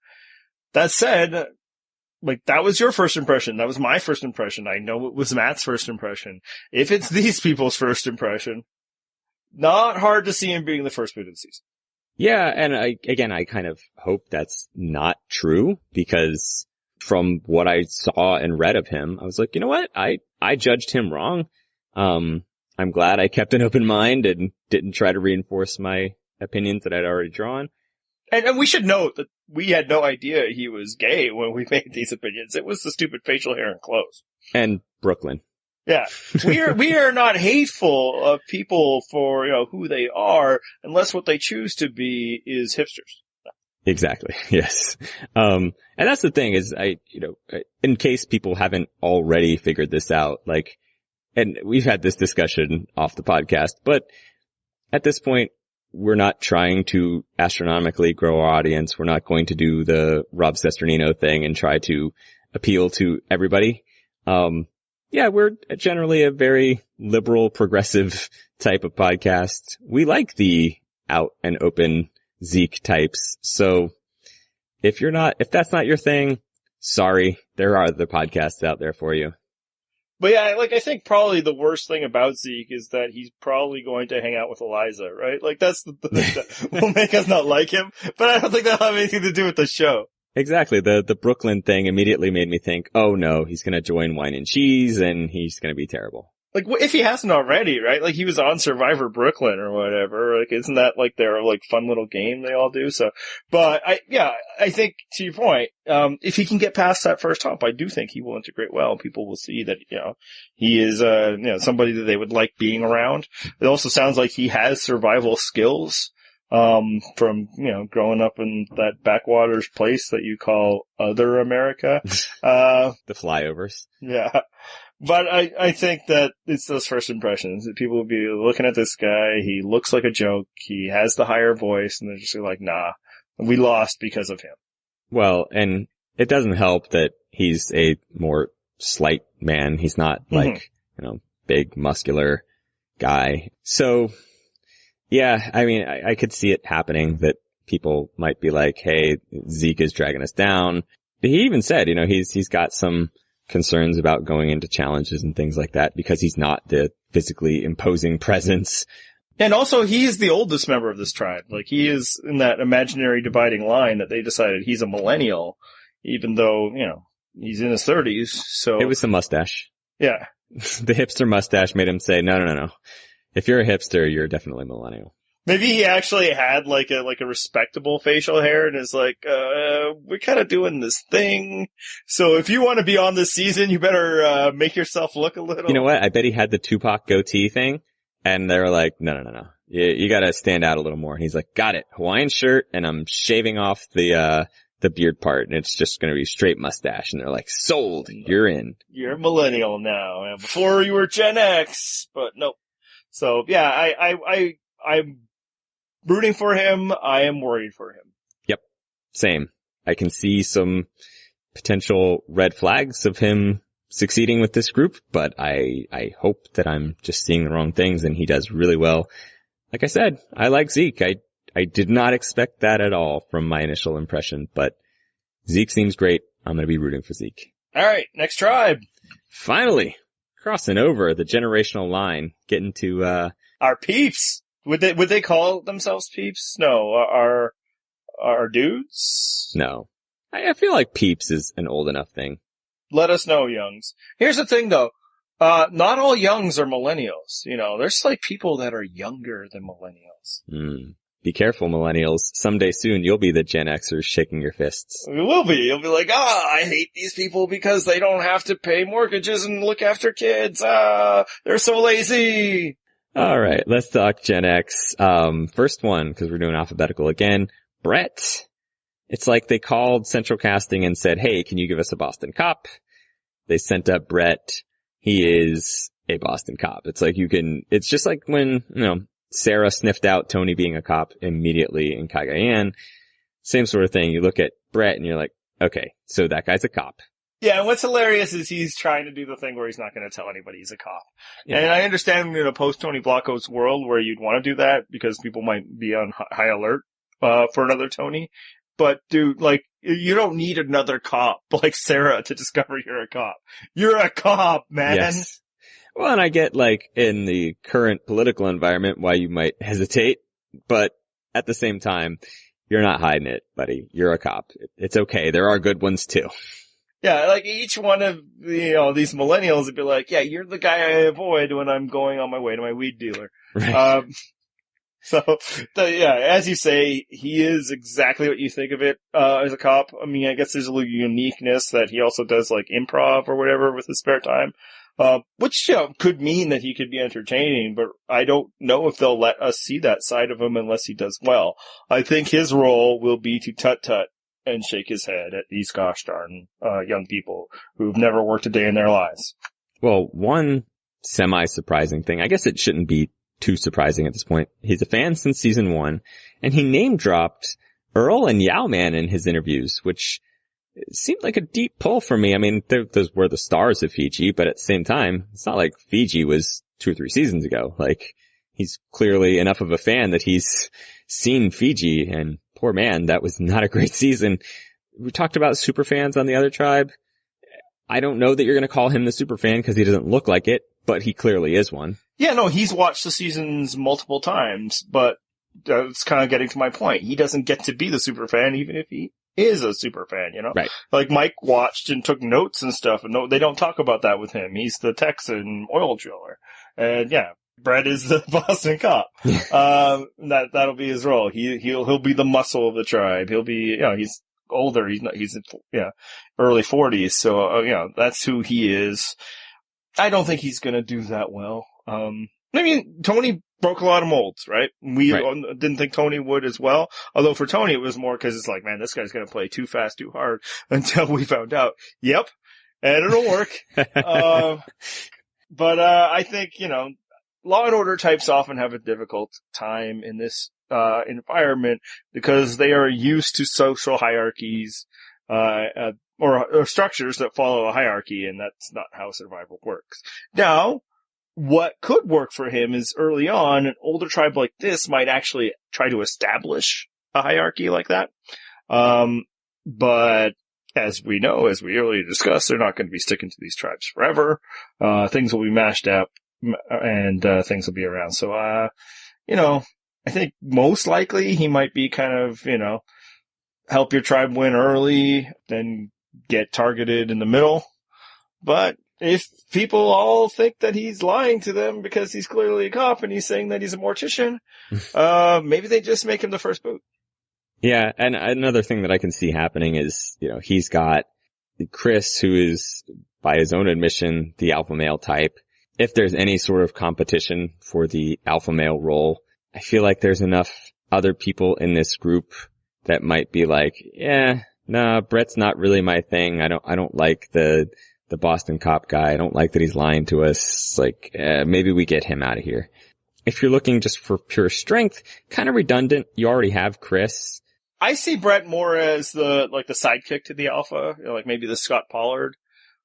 That said, like, that was your first impression. That was my first impression. I know it was Matt's first impression. If it's these people's first impression, not hard to see him being the first boot of the season. Yeah, and I kind of hope that's not true, because from what I saw and read of him, I was like, you know what? I judged him wrong. I'm glad I kept an open mind and didn't try to reinforce my opinions that I'd already drawn. And we should note that we had no idea he was gay when we made these opinions. It was the stupid facial hair and clothes. And Brooklyn. Yeah. We are not hateful of people for, who they are, unless what they choose to be is hipsters. Exactly. Yes. And that's the thing is in case people haven't already figured this out, like, and we've had this discussion off the podcast, but at this point, we're not trying to astronomically grow our audience. We're not going to do the Rob Sesternino thing and try to appeal to everybody. We're generally a very liberal, progressive type of podcast. We like the out and open Zeke types. So if that's not your thing, sorry, there are other podcasts out there for you. But yeah, I think probably the worst thing about Zeke is that he's probably going to hang out with Eliza, right? Like, that's the thing that will make us not like him, but I don't think that'll have anything to do with the show. Exactly. The Brooklyn thing immediately made me think, oh no, he's gonna join Wine and Cheese and he's gonna be terrible. Like, if he hasn't already, right? Like, he was on Survivor Brooklyn or whatever. Like, isn't that like their, like, fun little game they all do? So, but I think to your point, if he can get past that first hump, I do think he will integrate well. People will see that, he is, somebody that they would like being around. It also sounds like he has survival skills, from, growing up in that backwaters place that you call Other America. The flyovers. Yeah. But I think that it's those first impressions that people will be looking at this guy. He looks like a joke. He has the higher voice, and they're just like, nah, we lost because of him. Well, and it doesn't help that he's a more slight man. He's not like, big muscular guy. So yeah, I mean, I could see it happening that people might be like, hey, Zeke is dragging us down. He even said, he's got some concerns about going into challenges and things like that because he's not the physically imposing presence. And also, he's the oldest member of this tribe. Like, he is in that imaginary dividing line that they decided he's a millennial, even though, he's in his 30s. So it was the mustache. Yeah. The hipster mustache made him say, no. If you're a hipster, you're definitely millennial. Maybe he actually had like a respectable facial hair and is like, we're kind of doing this thing. So if you want to be on this season, you better, make yourself look a little. You know what? I bet he had the Tupac goatee thing and they were like, no. You gotta stand out a little more. And he's like, got it. Hawaiian shirt and I'm shaving off the beard part and it's just gonna be straight mustache. And they're like, sold. You're in. You're a millennial now. Before you were Gen X, but nope. So yeah, I'm rooting for him. I am worried for him. Yep. Same. I can see some potential red flags of him succeeding with this group, but I hope that I'm just seeing the wrong things and he does really well. Like I said, I like Zeke. I did not expect that at all from my initial impression, but Zeke seems great. I'm going to be rooting for Zeke. All right, next tribe. Finally, crossing over the generational line, getting to, our peeps. Would they call themselves peeps? No, our dudes? No. I feel like peeps is an old enough thing. Let us know, youngs. Here's the thing though. Not all youngs are millennials. You know, there's like people that are younger than millennials. Be careful, millennials. Someday soon you'll be the Gen Xers shaking your fists. We will be. You'll be like, I hate these people because they don't have to pay mortgages and look after kids. They're so lazy. All right, let's talk Gen X. First one, because we're doing alphabetical again. Brett. It's like they called Central Casting and said, hey, can you give us a Boston cop? They sent up Brett. He is a Boston cop. It's like it's just like when, Sarah sniffed out Tony being a cop immediately in Cagayan. Same sort of thing. You look at Brett and you're like, okay, so that guy's a cop. Yeah, and what's hilarious is he's trying to do the thing where he's not going to tell anybody he's a cop. Yeah. And I understand in a post-Tony Blocko's world where you'd want to do that because people might be on high alert for another Tony. But dude, like, you don't need another cop like Sarah to discover you're a cop. You're a cop, man. Yes. Well, and I get, like, in the current political environment why you might hesitate, but at the same time, you're not hiding it, buddy. You're a cop. It's okay. There are good ones too. Yeah, like each one of, these millennials would be like, yeah, you're the guy I avoid when I'm going on my way to my weed dealer. Right. As you say, he is exactly what you think of it, as a cop. I mean, I guess there's a little uniqueness that he also does like improv or whatever with his spare time. Which, could mean that he could be entertaining, but I don't know if they'll let us see that side of him unless he does well. I think his role will be to tut-tut and shake his head at these gosh darn, young people who've never worked a day in their lives. Well, one semi-surprising thing, I guess it shouldn't be too surprising at this point. He's a fan since season 1, and he name-dropped Earl and Yowman in his interviews, which seemed like a deep pull for me. I mean, those were the stars of Fiji, but at the same time, it's not like Fiji was 2 or 3 seasons ago. Like, he's clearly enough of a fan that he's seen Fiji, and poor man, that was not a great season. We talked about superfans on the other tribe. I don't know that you're going to call him the superfan because he doesn't look like it, but he clearly is one. Yeah, no, he's watched the seasons multiple times, but it's kind of getting to my point. He doesn't get to be the superfan even if he is a superfan, Right. Like Mike watched and took notes and stuff, and no, they don't talk about that with him. He's the Texan oil driller. And yeah, Brett is the Boston cop. That'll be his role. He'll be the muscle of the tribe. He'll be, he's older. He's early 40s. So, that's who he is. I don't think he's gonna do that well. I mean, Tony broke a lot of molds, right? We didn't think Tony would as well. Although for Tony, it was more because it's like, man, this guy's gonna play too fast, too hard until we found out. Yep. And it'll work. But I think, Law and Order types often have a difficult time in this, environment because they are used to social hierarchies, or structures that follow a hierarchy, and that's not how survival works. Now, what could work for him is early on, an older tribe like this might actually try to establish a hierarchy like that. But as we know, as we earlier discussed, they're not going to be sticking to these tribes forever. Things will be mashed up and, things will be around. So, I think most likely he might be kind of, help your tribe win early, then get targeted in the middle. But if people all think that he's lying to them because he's clearly a cop and he's saying that he's a mortician, maybe they just make him the first boot. Yeah, and another thing that I can see happening is, he's got Chris, who is, by his own admission, the alpha male type. If there's any sort of competition for the alpha male role, I feel like there's enough other people in this group that might be like, yeah, nah, Brett's not really my thing. I don't like the Boston cop guy. I don't like that he's lying to us. Like, maybe we get him out of here. If you're looking just for pure strength, kind of redundant. You already have Chris. I see Brett more as the sidekick to the alpha, like maybe the Scott Pollard.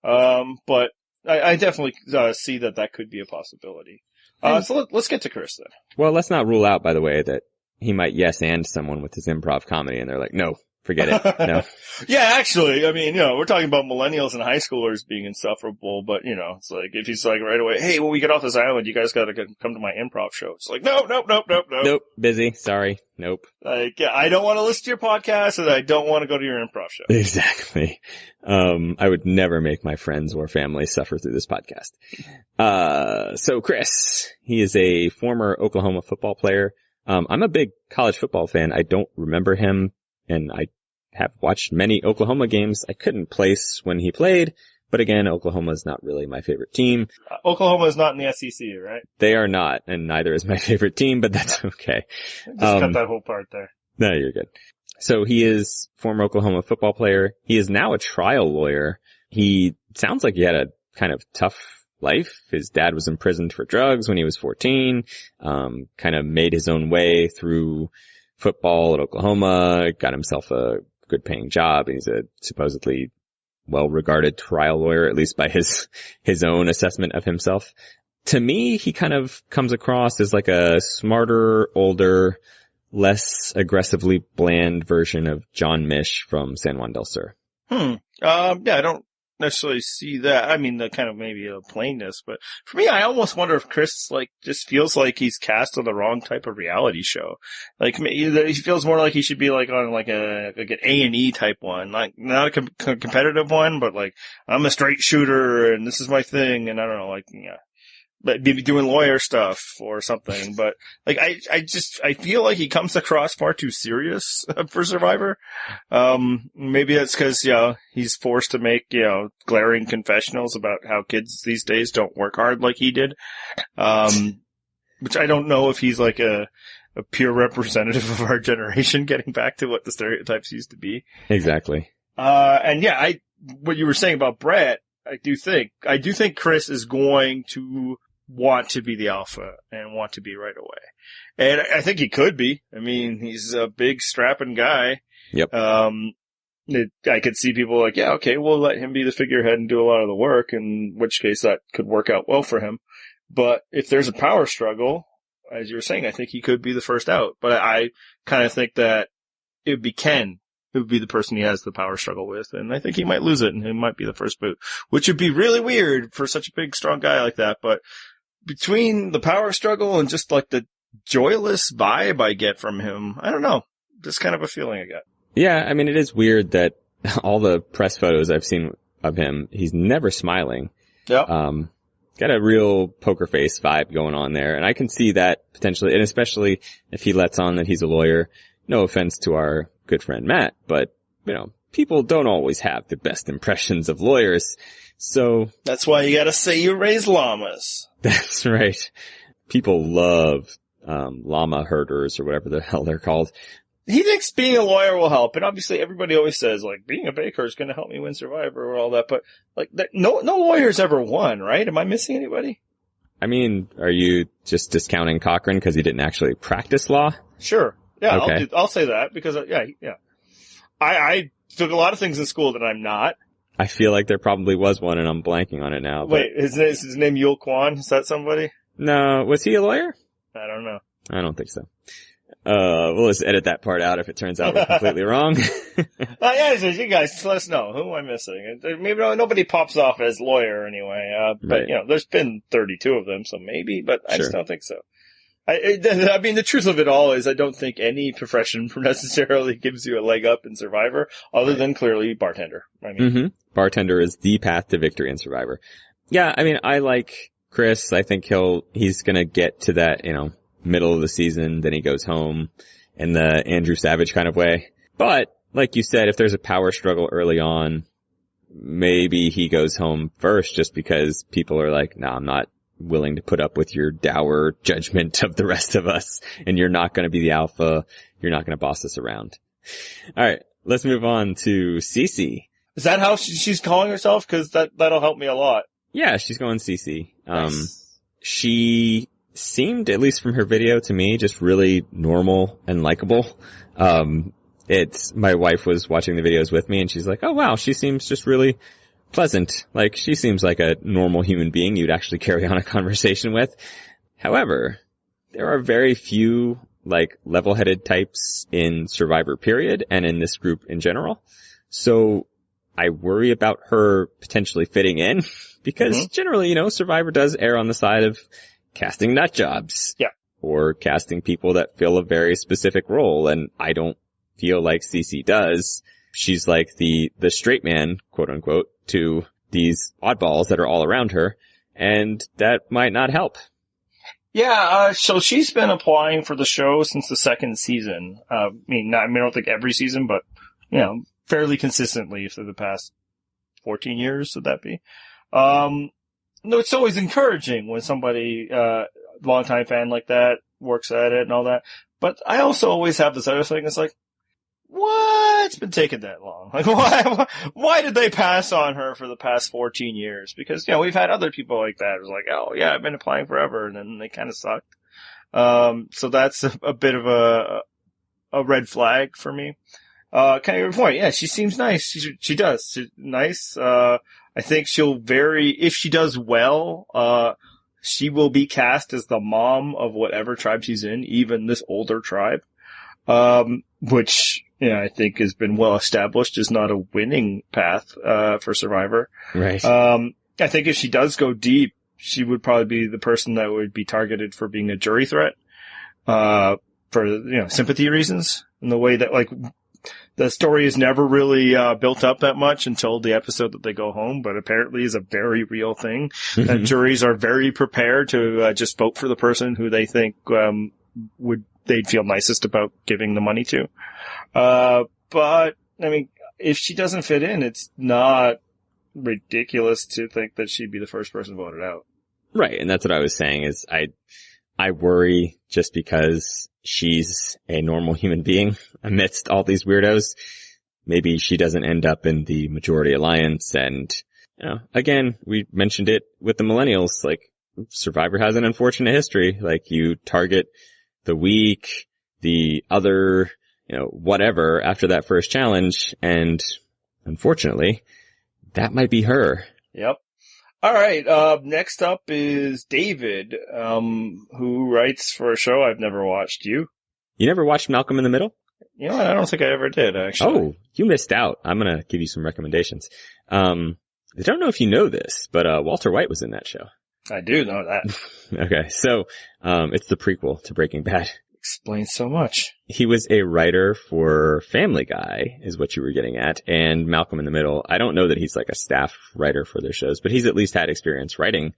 But I definitely see that could be a possibility. So let's get to Chris then. Well, let's not rule out, by the way, that he might yes and someone with his improv comedy, and they're like, no, forget it. No. Yeah, actually, I mean, we're talking about millennials and high schoolers being insufferable, but it's like, if he's like right away, hey, when we get off this island, you guys gotta come to my improv show. It's like, nope. Nope, busy, sorry, nope. Like, yeah, I don't want to listen to your podcast, and I don't want to go to your improv show. Exactly. I would never make my friends or family suffer through this podcast. So Chris, he is a former Oklahoma football player. I'm a big college football fan. I don't remember him, and I have watched many Oklahoma games. I couldn't place when he played, but again, Oklahoma is not really my favorite team. Oklahoma is not in the SEC, right? They are not, and neither is my favorite team, but that's okay. Just cut that whole part there. No, you're good. So he is former Oklahoma football player. He is now a trial lawyer. He sounds like he had a kind of tough life. His dad was imprisoned for drugs when he was 14, kind of made his own way through football at Oklahoma, got himself a good paying job. He's a supposedly well-regarded trial lawyer, at least by his own assessment of himself. To me, he kind of comes across as like a smarter, older, less aggressively bland version of John Mish from San Juan del Sur. Yeah, I don't necessarily see that. I mean, the kind of maybe a plainness, but for me, I almost wonder if Chris just feels like he's cast on the wrong type of reality show. Like he feels more like he should be like on like an A&E type one, like not a competitive one, but like I'm a straight shooter and this is my thing, and I don't know, like but be doing lawyer stuff or something. But like I feel like he comes across far too serious for Survivor. Maybe that's because he's forced to make glaring confessionals about how kids these days don't work hard like he did. Which I don't know if he's like a pure representative of our generation, getting back to what the stereotypes used to be. Exactly. And yeah, what you were saying about Brett, I do think Chris is going to want to be the alpha and want to be right away. And I think he could be. I mean, he's a big strapping guy. Yep. I could see people like, yeah, okay, we'll let him be the figurehead and do a lot of the work, in which case that could work out well for him. But if there's a power struggle, as you were saying, I think he could be the first out. But I kind of think that it would be Ken who would be the person he has the power struggle with, and I think he might lose it, and he might be the first boot, which would be really weird for such a big, strong guy like that. But between the power struggle and just like the joyless vibe I get from him, I don't know. Just kind of a feeling I got. Yeah, I mean, it is weird that all the press photos I've seen of him, he's never smiling. Yep. Got a real poker face vibe going on there, and I can see that potentially, and especially if he lets on that he's a lawyer. No offense to our good friend Matt, but, people don't always have the best impressions of lawyers, so... That's why you gotta say you raise llamas. That's right. People love llama herders or whatever the hell they're called. He thinks being a lawyer will help, and obviously everybody always says, like, being a baker is gonna help me win Survivor or all that, but, like, no lawyer's ever won, right? Am I missing anybody? I mean, are you just discounting Cochran because he didn't actually practice law? Sure. Yeah, okay. I'll say that, because, yeah. I took a lot of things in school that I'm not. I feel like there probably was one, and I'm blanking on it now. Wait, is his name Yul Kwan? Is that somebody? No, was he a lawyer? I don't know. I don't think so. We'll just edit that part out if it turns out we're completely wrong. Yeah, you guys, let us know. Who am I missing? Maybe nobody pops off as lawyer anyway. But, right. There's been 32 of them, so maybe, but I Sure. just don't think so. I mean, the truth of it all is I don't think any profession necessarily gives you a leg up in Survivor, other than clearly bartender. I mean, Bartender is the path to victory in Survivor. Yeah, I mean, I like Chris. I think he's gonna get to that, middle of the season, then he goes home in the Andrew Savage kind of way. But, like you said, if there's a power struggle early on, maybe he goes home first just because people are like, no, I'm not willing to put up with your dour judgment of the rest of us, and you're not going to be the alpha. You're not going to boss us around. All right, let's move on to Cece. is that how she's calling herself? Because that'll help me a lot. Yeah, she's going Cece. Nice. She seemed, at least from her video to me, just really normal and likable. My wife was watching the videos with me, and she's like, oh wow, she seems just really pleasant. Like, she seems like a normal human being you'd actually carry on a conversation with. However, there are very few, like, level-headed types in Survivor period and in this group in general. So I worry about her potentially fitting in because generally, you know, Survivor does err on the side of casting nut jobs. Yeah. Or casting people that fill a very specific role, and I don't feel like Cece does. She's like the straight man, quote unquote, to these oddballs that are all around her, and that might not help. Yeah, so she's been applying for the show since the second season. I don't think every season, but, you know, fairly consistently for the past 14 years, would that be? No, it's always encouraging when somebody, longtime fan like that works at it and all that. But I also always have this other thing. It's like, what's been taking that long? Like, why did they pass on her for the past 14 years? Because, you know, we've had other people like that. It was like, oh yeah, I've been applying forever, and then they kind of sucked. So that's a bit of a red flag for me. Kind of your point. Yeah, she seems nice. She does. She's nice. I think if she does well, she will be cast as the mom of whatever tribe she's in, even this older tribe. Which, you know, I think has been well established is not a winning path, for Survivor. Right. I think if she does go deep, she would probably be the person that would be targeted for being a jury threat, for, you know, sympathy reasons, in the way that, like, the story is never really built up that much until the episode that they go home, but apparently is a very real thing. That juries are very prepared to just vote for the person who they think they'd feel nicest about giving the money to. But I mean, if she doesn't fit in, it's not ridiculous to think that she'd be the first person voted out. Right, and that's what I was saying is I worry just because she's a normal human being amidst all these weirdos. Maybe she doesn't end up in the majority alliance. And, you know, again, we mentioned it with the Millennials, like, Survivor has an unfortunate history. Like, you target the weak, the other, you know, whatever after that first challenge. And unfortunately, that might be her. Yep. All right. Next up is David, who writes for a show I've never watched. You never watched Malcolm in the Middle? You know what? I don't think I ever did, actually. Oh, you missed out. I'm going to give you some recommendations. I don't know if you know this, but Walter White was in that show. I do know that. Okay. So, it's the prequel to Breaking Bad. Explains so much. He was a writer for Family Guy, is what you were getting at, and Malcolm in the Middle. I don't know that he's like a staff writer for their shows, but he's at least had experience writing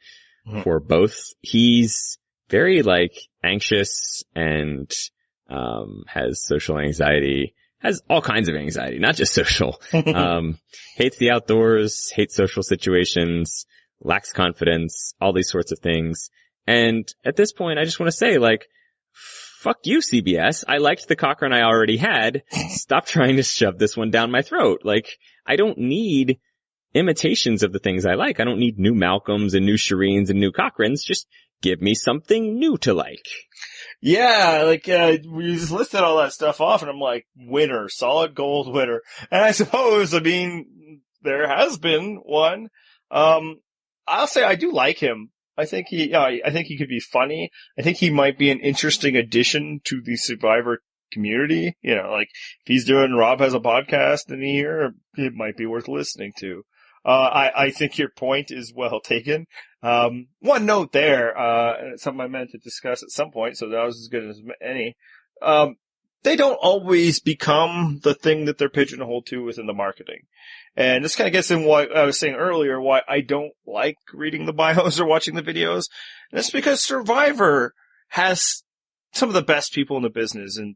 for both. He's very, like, anxious and has social anxiety, has all kinds of anxiety, not just social. Hates the outdoors, hates social situations, lacks confidence, all these sorts of things. And at this point, I just want to say, like, fuck you, CBS. I liked the Cochran I already had. Stop trying to shove this one down my throat. Like, I don't need imitations of the things I like. I don't need new Malcolms and new Shireens and new Cochrans. Just give me something new to like. Yeah, like, we just listed all that stuff off and I'm like, winner, solid gold winner. And I suppose, I mean, there has been one. I'll say I do like him. I think he could be funny. I think he might be an interesting addition to the Survivor community. You know, like, if he's doing Rob Has a Podcast in here, it might be worth listening to. I think your point is well taken. One note there, something I meant to discuss at some point, so that was as good as any. They don't always become the thing that they're pigeonholed to within the marketing. And this kind of gets in what I was saying earlier, why I don't like reading the bios or watching the videos. And that's because Survivor has some of the best people in the business in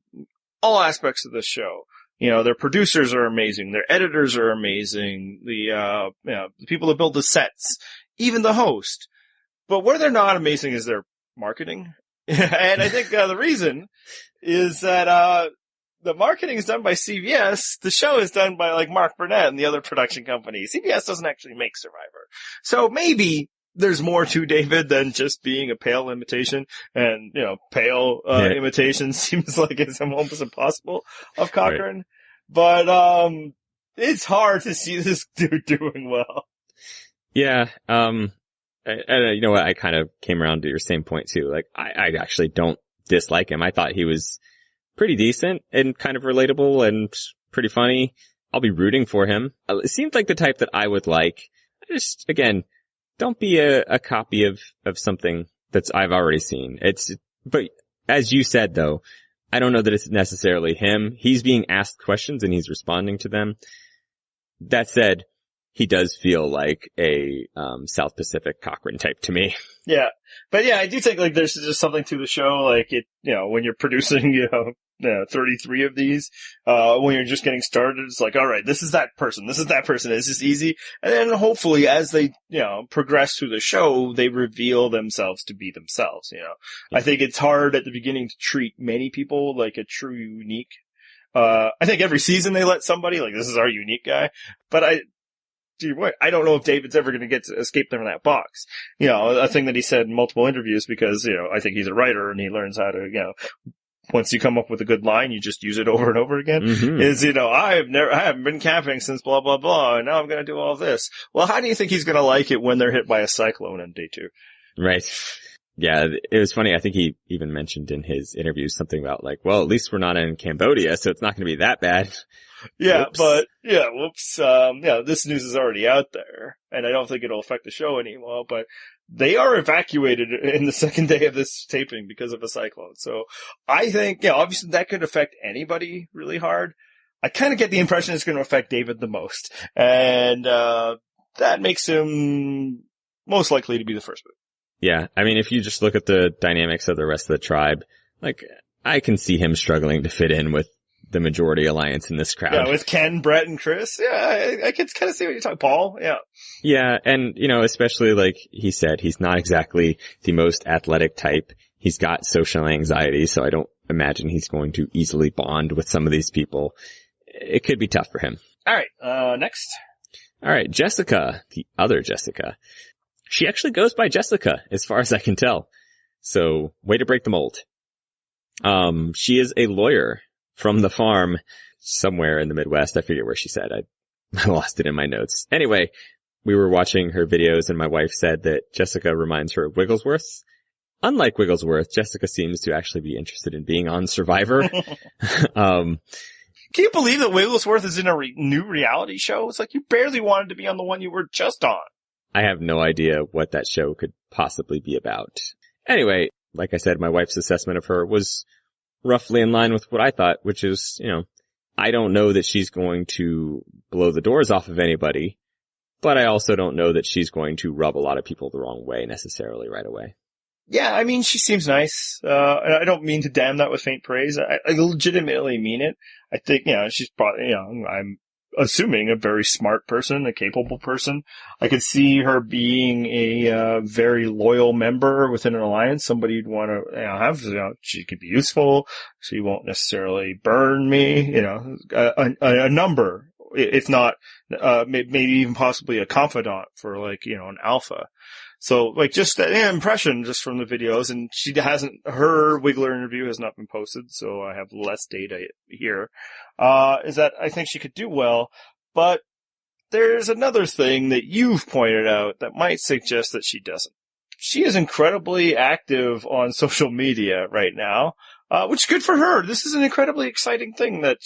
all aspects of the show. You know, their producers are amazing. Their editors are amazing. The people that build the sets, even the host. But where they're not amazing is their marketing. And I think the reason is that the marketing is done by CBS. The show is done by, like, Mark Burnett and the other production company. CBS doesn't actually make Survivor. So maybe there's more to David than just being a pale imitation. And, you know, pale imitation seems like it's almost impossible of Cochran. Right. But it's hard to see this dude doing well. Yeah. You know what? I kind of came around to your same point too. Like, I actually don't dislike him. I thought he was pretty decent and kind of relatable and pretty funny. I'll be rooting for him. It seemed like the type that I would like. Just, again, don't be a copy of something I've already seen. But as you said though, I don't know that it's necessarily him. He's being asked questions and he's responding to them. That said, he does feel like a South Pacific Cochrane type to me. Yeah. But yeah, I do think like there's just something to the show, like when you're producing, 33 of these, when you're just getting started, it's like, all right, this is that person. It's just easy. And then hopefully as they, progress through the show, they reveal themselves to be themselves, Yeah. I think it's hard at the beginning to treat many people like a true unique. I think every season they let somebody, like, this is our unique guy. But I don't know if David's ever going to get to escape from that box. A thing that he said in multiple interviews because, I think he's a writer and he learns how to, once you come up with a good line, you just use it over and over again. Mm-hmm. Is, I haven't been camping since blah, blah, blah, and now I'm going to do all this. Well, how do you think he's going to like it when they're hit by a cyclone on day 2? Right. Yeah, it was funny. I think he even mentioned in his interview something about like, well, at least we're not in Cambodia, so it's not going to be that bad. Yeah, Whoops. but, whoops. This news is already out there, and I don't think it'll affect the show anymore, but they are evacuated in the second day of this taping because of a cyclone. So I think, obviously that could affect anybody really hard. I kind of get the impression it's going to affect David the most, and that makes him most likely to be the first move. Yeah, I mean, if you just look at the dynamics of the rest of the tribe, like, I can see him struggling to fit in with the majority alliance in this crowd. Yeah, with Ken, Brett, and Chris. Yeah, I can kind of see what you're talking. Paul, yeah. Yeah, and, especially like he said, he's not exactly the most athletic type. He's got social anxiety, so I don't imagine he's going to easily bond with some of these people. It could be tough for him. All right, next. All right, Jessica, the other Jessica. She actually goes by Jessica, as far as I can tell. So, way to break the mold. She is a lawyer from the farm somewhere in the Midwest. I forget where she said. I lost it in my notes. Anyway, we were watching her videos and my wife said that Jessica reminds her of Wigglesworth. Unlike Wigglesworth, Jessica seems to actually be interested in being on Survivor. Can you believe that Wigglesworth is in a new reality show? It's like you barely wanted to be on the one you were just on. I have no idea what that show could possibly be about. Anyway, like I said, my wife's assessment of her was roughly in line with what I thought, which is, I don't know that she's going to blow the doors off of anybody, but I also don't know that she's going to rub a lot of people the wrong way necessarily right away. Yeah, I mean, she seems nice. And I don't mean to damn that with faint praise. I legitimately mean it. I think, she's probably, I'm assuming a very smart person, a capable person. I could see her being a very loyal member within an alliance, somebody you'd want to have. She could be useful. She won't necessarily burn me. A number, if not maybe even possibly a confidant for like an alpha. So like just that impression just from the videos, and her Wiggler interview has not been posted, so I have less data here, is that I think she could do well, but there's another thing that you've pointed out that might suggest that she doesn't. She is incredibly active on social media right now, which is good for her. This is an incredibly exciting thing that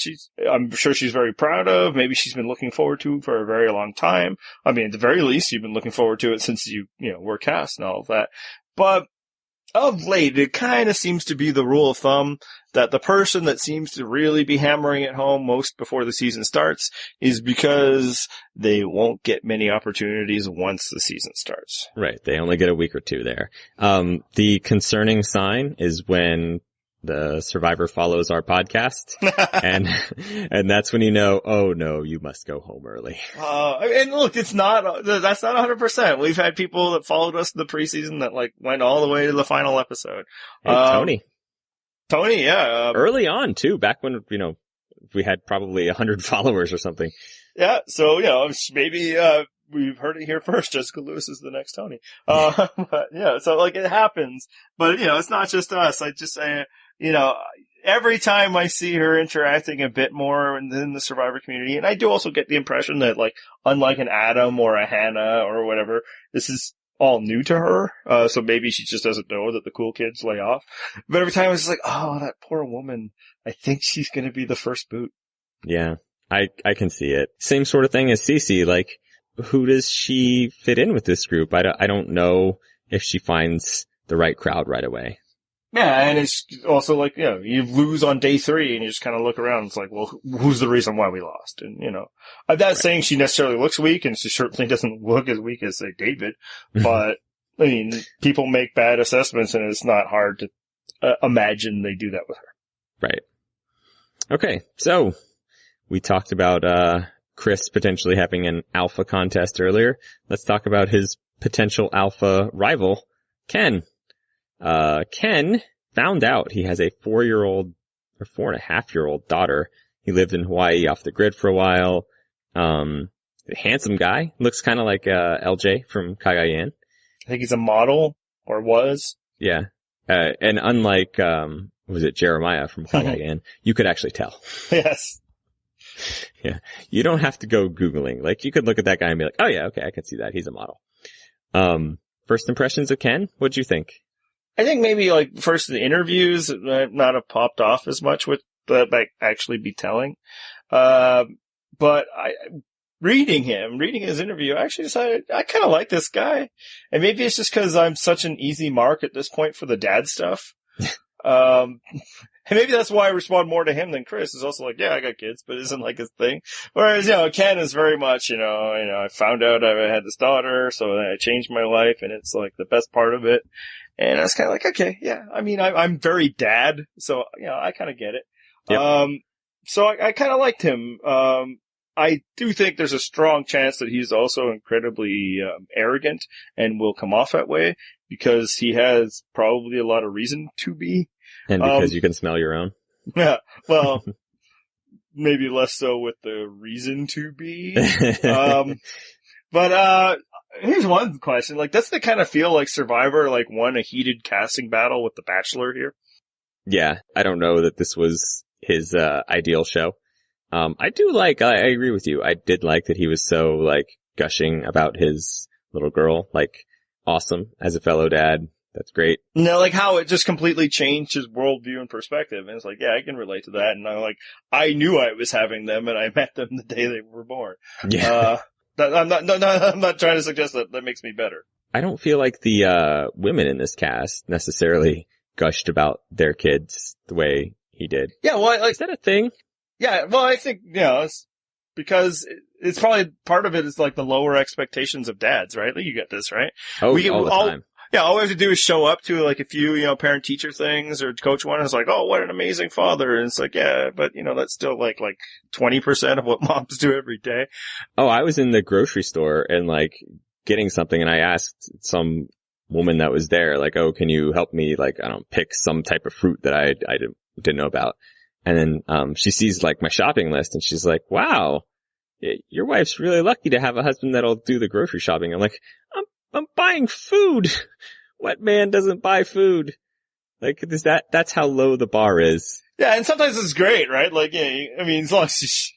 I'm sure she's very proud of. Maybe she's been looking forward to for a very long time. I mean, at the very least, you've been looking forward to it since you were cast and all of that. But of late, it kind of seems to be the rule of thumb that the person that seems to really be hammering it home most before the season starts is because they won't get many opportunities once the season starts. Right. They only get a week or two there. The concerning sign is when the Survivor follows our podcast, and that's when oh no, you must go home early. And look, that's not 100%. We've had people that followed us in the preseason that like went all the way to the final episode. Hey, Tony, yeah. Early on too, back when, we had probably 100 followers or something. Yeah, so, maybe, we've heard it here first. Jessica Lewis is the next Tony. But, so like it happens. But, it's not just us. I just say, every time I see her interacting a bit more in the Survivor community, and I do also get the impression that, like, unlike an Adam or a Hannah or whatever, this is all new to her. So maybe she just doesn't know that the cool kids lay off. But every time I was just like, oh, that poor woman. I think she's going to be the first boot. Yeah, I can see it. Same sort of thing as Cece. Like, who does she fit in with this group? I don't know if she finds the right crowd right away. Yeah, and it's also like, you know, you lose on day 3 and you just kind of look around. It's like, well, who's the reason why we lost? And, you know, I'm not saying she necessarily looks weak, and she certainly doesn't look as weak as, say, David. But, I mean, people make bad assessments, and it's not hard to imagine they do that with her. Right. Okay, so we talked about Chris potentially having an alpha contest earlier. Let's talk about his potential alpha rival, Ken. Ken found out he has a 4-year-old or 4.5-year-old daughter. He lived in Hawaii off the grid for a while. Handsome guy. Looks kind of like, LJ from Cagayan. I think he's a model, or was. Yeah. And unlike, was it Jeremiah from Cagayan, you could actually tell. Yes. Yeah. You don't have to go Googling. Like, you could look at that guy and be like, oh yeah, okay, I can see that. He's a model. First impressions of Ken? What'd you think? I think maybe, like, first the interviews not have popped off as much with that might actually be telling. But reading his interview, I actually decided I kind of like this guy. And maybe it's just because I'm such an easy mark at this point for the dad stuff. And maybe that's why I respond more to him than Chris. Is also like, yeah, I got kids, but it isn't like his thing. Whereas, you know, Ken is very much, you know, I found out I had this daughter, so I changed my life, and it's like the best part of it. And I was kind of like, okay, yeah. I mean, I'm very dad, so, you know, I kind of get it. Yep. So I kind of liked him. I do think there's a strong chance that he's also incredibly arrogant and will come off that way because he has probably a lot of reason to be. And because you can smell your own. Yeah, well, maybe less so with the reason to be. But here's one question. Like, doesn't it kind of feel like Survivor, like, won a heated casting battle with The Bachelor here? Yeah, I don't know that this was his ideal show. I agree with you. I did like that he was so, like, gushing about his little girl. Like, awesome as a fellow dad. That's great. No, like how it just completely changed his worldview and perspective. And it's like, yeah, I can relate to that. And I knew I was having them, and I met them the day they were born. Yeah. I'm not trying to suggest that makes me better. I don't feel like the women in this cast necessarily gushed about their kids the way he did. Yeah, well, is that a thing? Yeah, well, I think, you know, it's because it's probably part of it is like the lower expectations of dads, right? Like, you get this, right? Oh, all the time. Yeah, all we have to do is show up to like a few, you know, parent-teacher things or coach one, and it's like, oh, what an amazing father. And it's like, yeah, but, you know, that's still like 20% of what moms do every day. Oh, I was in the grocery store and like getting something, and I asked some woman that was there, like, oh, can you help me, like, I don't know, pick some type of fruit that I didn't know about. And then she sees like my shopping list, and she's like, wow, your wife's really lucky to have a husband that'll do the grocery shopping. I'm like, I'm buying food. What man doesn't buy food? Like, that's how low the bar is. Yeah, and sometimes it's great, right? Like, yeah, I mean, as long as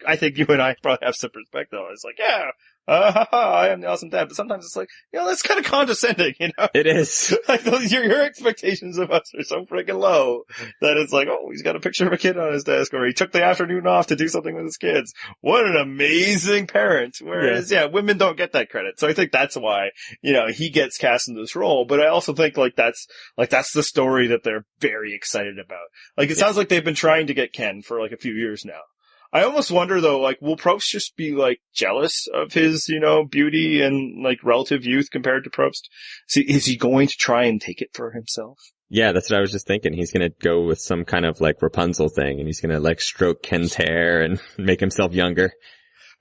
I think you and I probably have some perspective. It's like, yeah, I am the awesome dad. But sometimes it's like, you know, that's kind of condescending, you know? It is. Like, your expectations of us are so freaking low that it's like, oh, he's got a picture of a kid on his desk, or he took the afternoon off to do something with his kids. What an amazing parent. Whereas, yeah, women don't get that credit. So I think that's why, you know, he gets cast in this role. But I also think that's the story that they're very excited about. Like, it sounds like they've been trying to get Ken for like a few years now. I almost wonder though, like, will Probst just be like jealous of his, you know, beauty and like relative youth compared to Probst? Is he going to try and take it for himself? Yeah, that's what I was just thinking. He's gonna go with some kind of like Rapunzel thing, and he's gonna like stroke Ken's hair and make himself younger.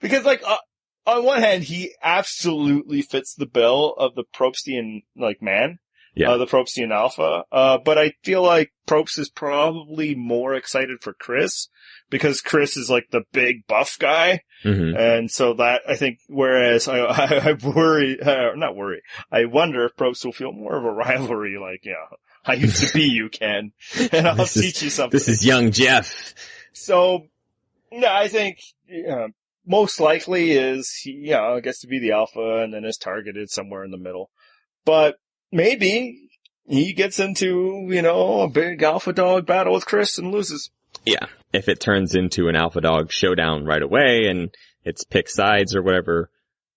Because like, on one hand, he absolutely fits the bill of the Probstian like man. Yeah. The Probstian alpha. But I feel like Probst is probably more excited for Chris because Chris is like the big buff guy. Mm-hmm. And so that, I think, whereas I wonder if Probst will feel more of a rivalry, like, you know, I used to be you, Ken, and I'll teach you something. This is young Jeff. So, yeah, I think most likely is he, gets to be the alpha and then is targeted somewhere in the middle. But maybe he gets into, a big alpha dog battle with Chris and loses. Yeah. If it turns into an alpha dog showdown right away and it's pick sides or whatever,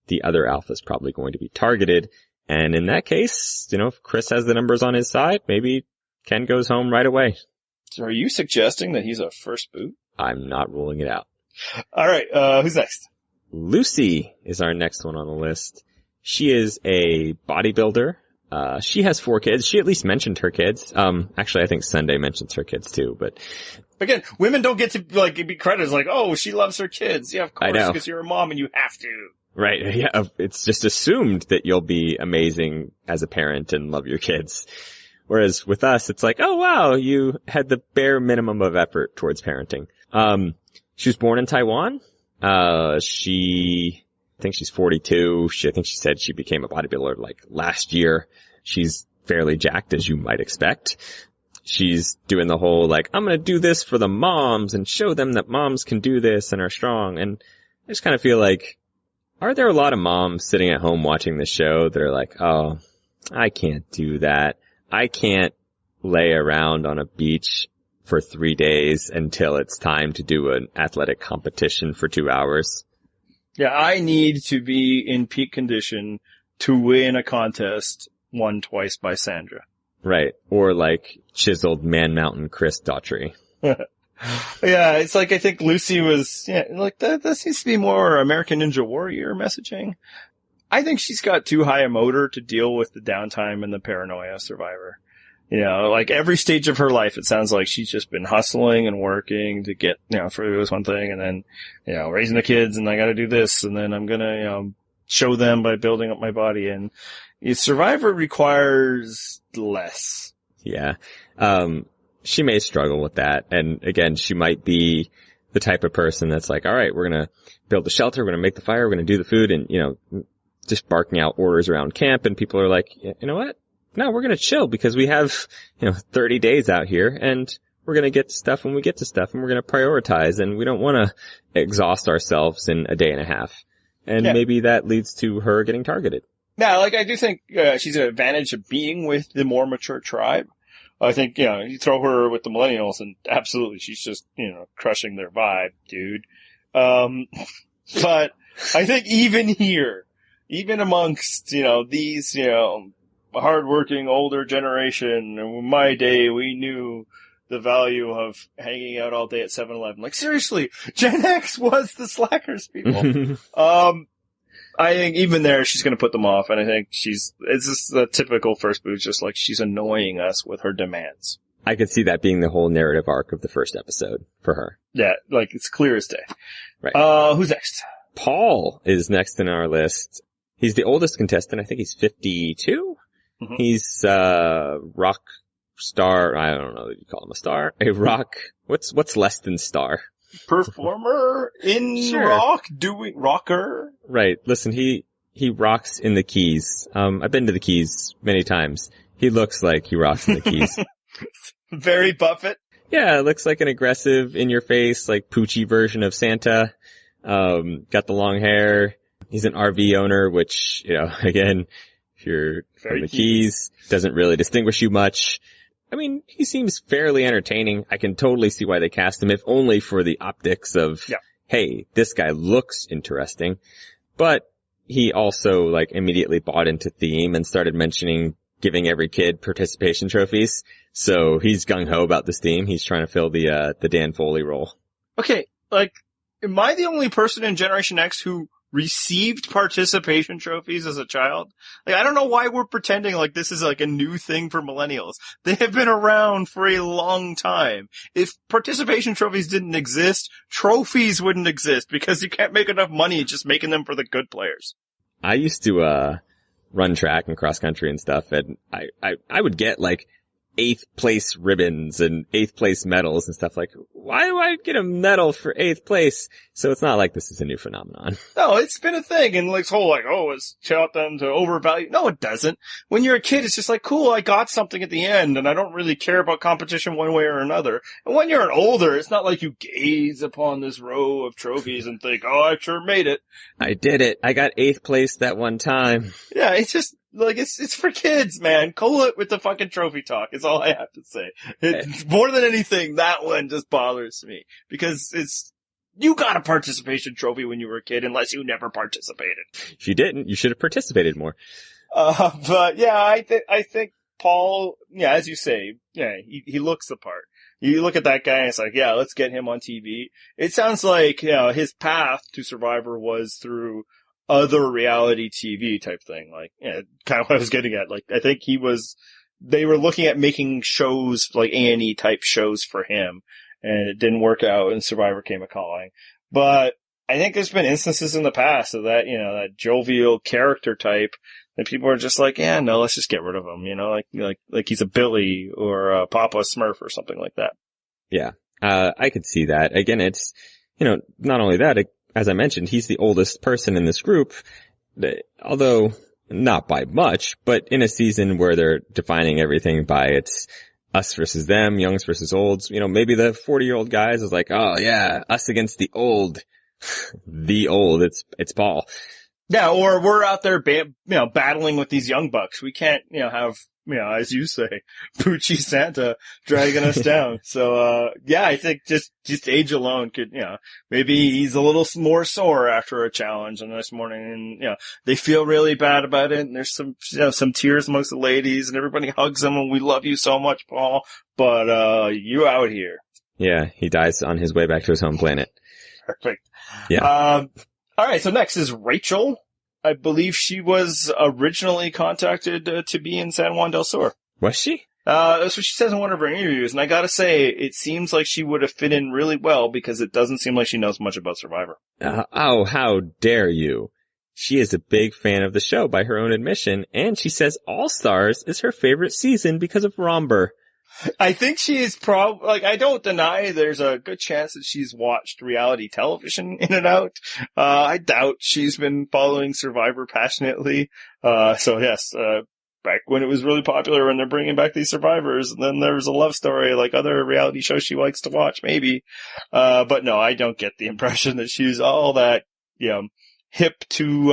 the other alpha is probably going to be targeted. And in that case, if Chris has the numbers on his side, maybe Ken goes home right away. So are you suggesting that he's a first boot? I'm not ruling it out. All right. Who's next? Lucy is our next one on the list. She is a bodybuilder. She has 4 kids. She at least mentioned her kids. Actually, I think Sunday mentions her kids too, but. Again, women don't get to, be credited like, oh, she loves her kids. Yeah, of course, because you're a mom and you have to. Right. Yeah. It's just assumed that you'll be amazing as a parent and love your kids. Whereas with us, it's like, oh wow, you had the bare minimum of effort towards parenting. She was born in Taiwan. I think she's 42. I think she said she became a bodybuilder last year. She's fairly jacked, as you might expect. She's doing the whole I'm going to do this for the moms and show them that moms can do this and are strong. And I just kind of feel like, are there a lot of moms sitting at home watching this show that are like, oh, I can't do that. I can't lay around on a beach for 3 days until it's time to do an athletic competition for 2 hours. Yeah, I need to be in peak condition to win a contest won twice by Sandra. Right. Or chiseled Man Mountain Chris Daughtry. Yeah, it's I think Lucy was, that seems to be more American Ninja Warrior messaging. I think she's got too high a motor to deal with the downtime and the paranoia Survivor. Every stage of her life, it sounds like she's just been hustling and working to get, for this one thing and then, raising the kids and I gotta do this and then I'm gonna, show them by building up my body and Survivor requires less. Yeah. She may struggle with that. And again, she might be the type of person that's like, all right, we're going to build the shelter. We're going to make the fire. We're going to do the food and, just barking out orders around camp. And people are like, you know what? No, we're going to chill because we have, 30 days out here and we're going to get to stuff when we get to stuff and we're going to prioritize and we don't want to exhaust ourselves in a day and a half. And maybe that leads to her getting targeted. Now, I do think, she's an advantage of being with the more mature tribe. I think, you throw her with the millennials and absolutely she's just, crushing their vibe, dude. But I think even here, even amongst, these, hardworking older generation, in my day, we knew the value of hanging out all day at 7-Eleven. Seriously, Gen X was the slackers, people. I think even there, she's going to put them off, and I think it's just the typical first boot, just she's annoying us with her demands. I could see that being the whole narrative arc of the first episode for her. Yeah, it's clear as day. Right. Who's next? Paul is next in our list. He's the oldest contestant. I think he's 52. Mm-hmm. He's rock star. I don't know that you call him a star. A rock. What's less than star? Performer in rock, doing rocker. Right. Listen, he rocks in the Keys. I've been to the Keys many times. He looks like he rocks in the Keys. Very Buffett. Yeah, it looks like an aggressive, in your face, Poochie version of Santa. Got the long hair. He's an RV owner, which, again, if you're from the Keys, doesn't really distinguish you much. I mean, he seems fairly entertaining. I can totally see why they cast him, if only for the optics of, hey, this guy looks interesting. But he also, immediately bought into theme and started mentioning giving every kid participation trophies. So he's gung-ho about this theme. He's trying to fill the Dan Foley role. Okay, am I the only person in Generation X who received participation trophies as a child? I don't know why we're pretending this is a new thing for millennials. They have been around for a long time. If participation trophies didn't exist, trophies wouldn't exist because you can't make enough money just making them for the good players. I used to run track and cross country and stuff, and I would get eighth place ribbons and eighth place medals and stuff. Like, why do I get a medal for eighth place? So it's not like this is a new phenomenon. No, it's been a thing, and like, whole like, oh, it's taught them to overvalue. No, it doesn't. When you're a kid, it's just like, cool, I got something at the end, and I don't really care about competition one way or another. And when you're an older, it's not like you gaze upon this row of trophies and think, oh, I sure made it. I did it. I got eighth place that one time. Yeah, it's just, like, it's for kids, man. Cool it with the fucking trophy talk is all I have to say. More than anything, that one just bothers me. Because you got a participation trophy when you were a kid, unless you never participated. If you didn't, you should have participated more. But yeah, I think Paul, yeah, as you say, yeah, he looks the part. You look at that guy and it's like, yeah, let's get him on TV. It sounds like, his path to Survivor was through other reality TV type thing. Like, kind of what I was getting at. Like, I think they were looking at making shows, like A&E type shows for him, and it didn't work out and Survivor came a calling. But I think there's been instances in the past of that, that jovial character type that people are just like, yeah, no, let's just get rid of him, like he's a Billy or a Papa Smurf or something like that. Yeah. I could see that. Again, it's, not only that, as I mentioned, he's the oldest person in this group, although not by much, but in a season where they're defining everything by it's us versus them, youngs versus olds, maybe the 40-year-old guys is like, oh yeah, us against the old, it's Paul. Yeah, or we're out there, battling with these young bucks. We can't, have, as you say, Poochie Santa dragging us down. So, yeah, I think just age alone could, maybe he's a little more sore after a challenge on this morning and, they feel really bad about it and there's some tears amongst the ladies and everybody hugs him and we love you so much, Paul, but, you out here. Yeah, he dies on his way back to his home planet. Perfect. Yeah. All right, so next is Rachel. I believe she was originally contacted to be in San Juan del Sur. Was she? That's what she says in one of her interviews, and I gotta say, it seems like she would have fit in really well because it doesn't seem like she knows much about Survivor. Oh, how dare you. She is a big fan of the show by her own admission, and she says All Stars is her favorite season because of Romber. I think she is I don't deny there's a good chance that she's watched reality television in and out. I doubt she's been following Survivor passionately. So yes, back when it was really popular when they're bringing back these survivors, and then there was a love story like other reality shows she likes to watch, maybe. But no, I don't get the impression that she's all that, hip to,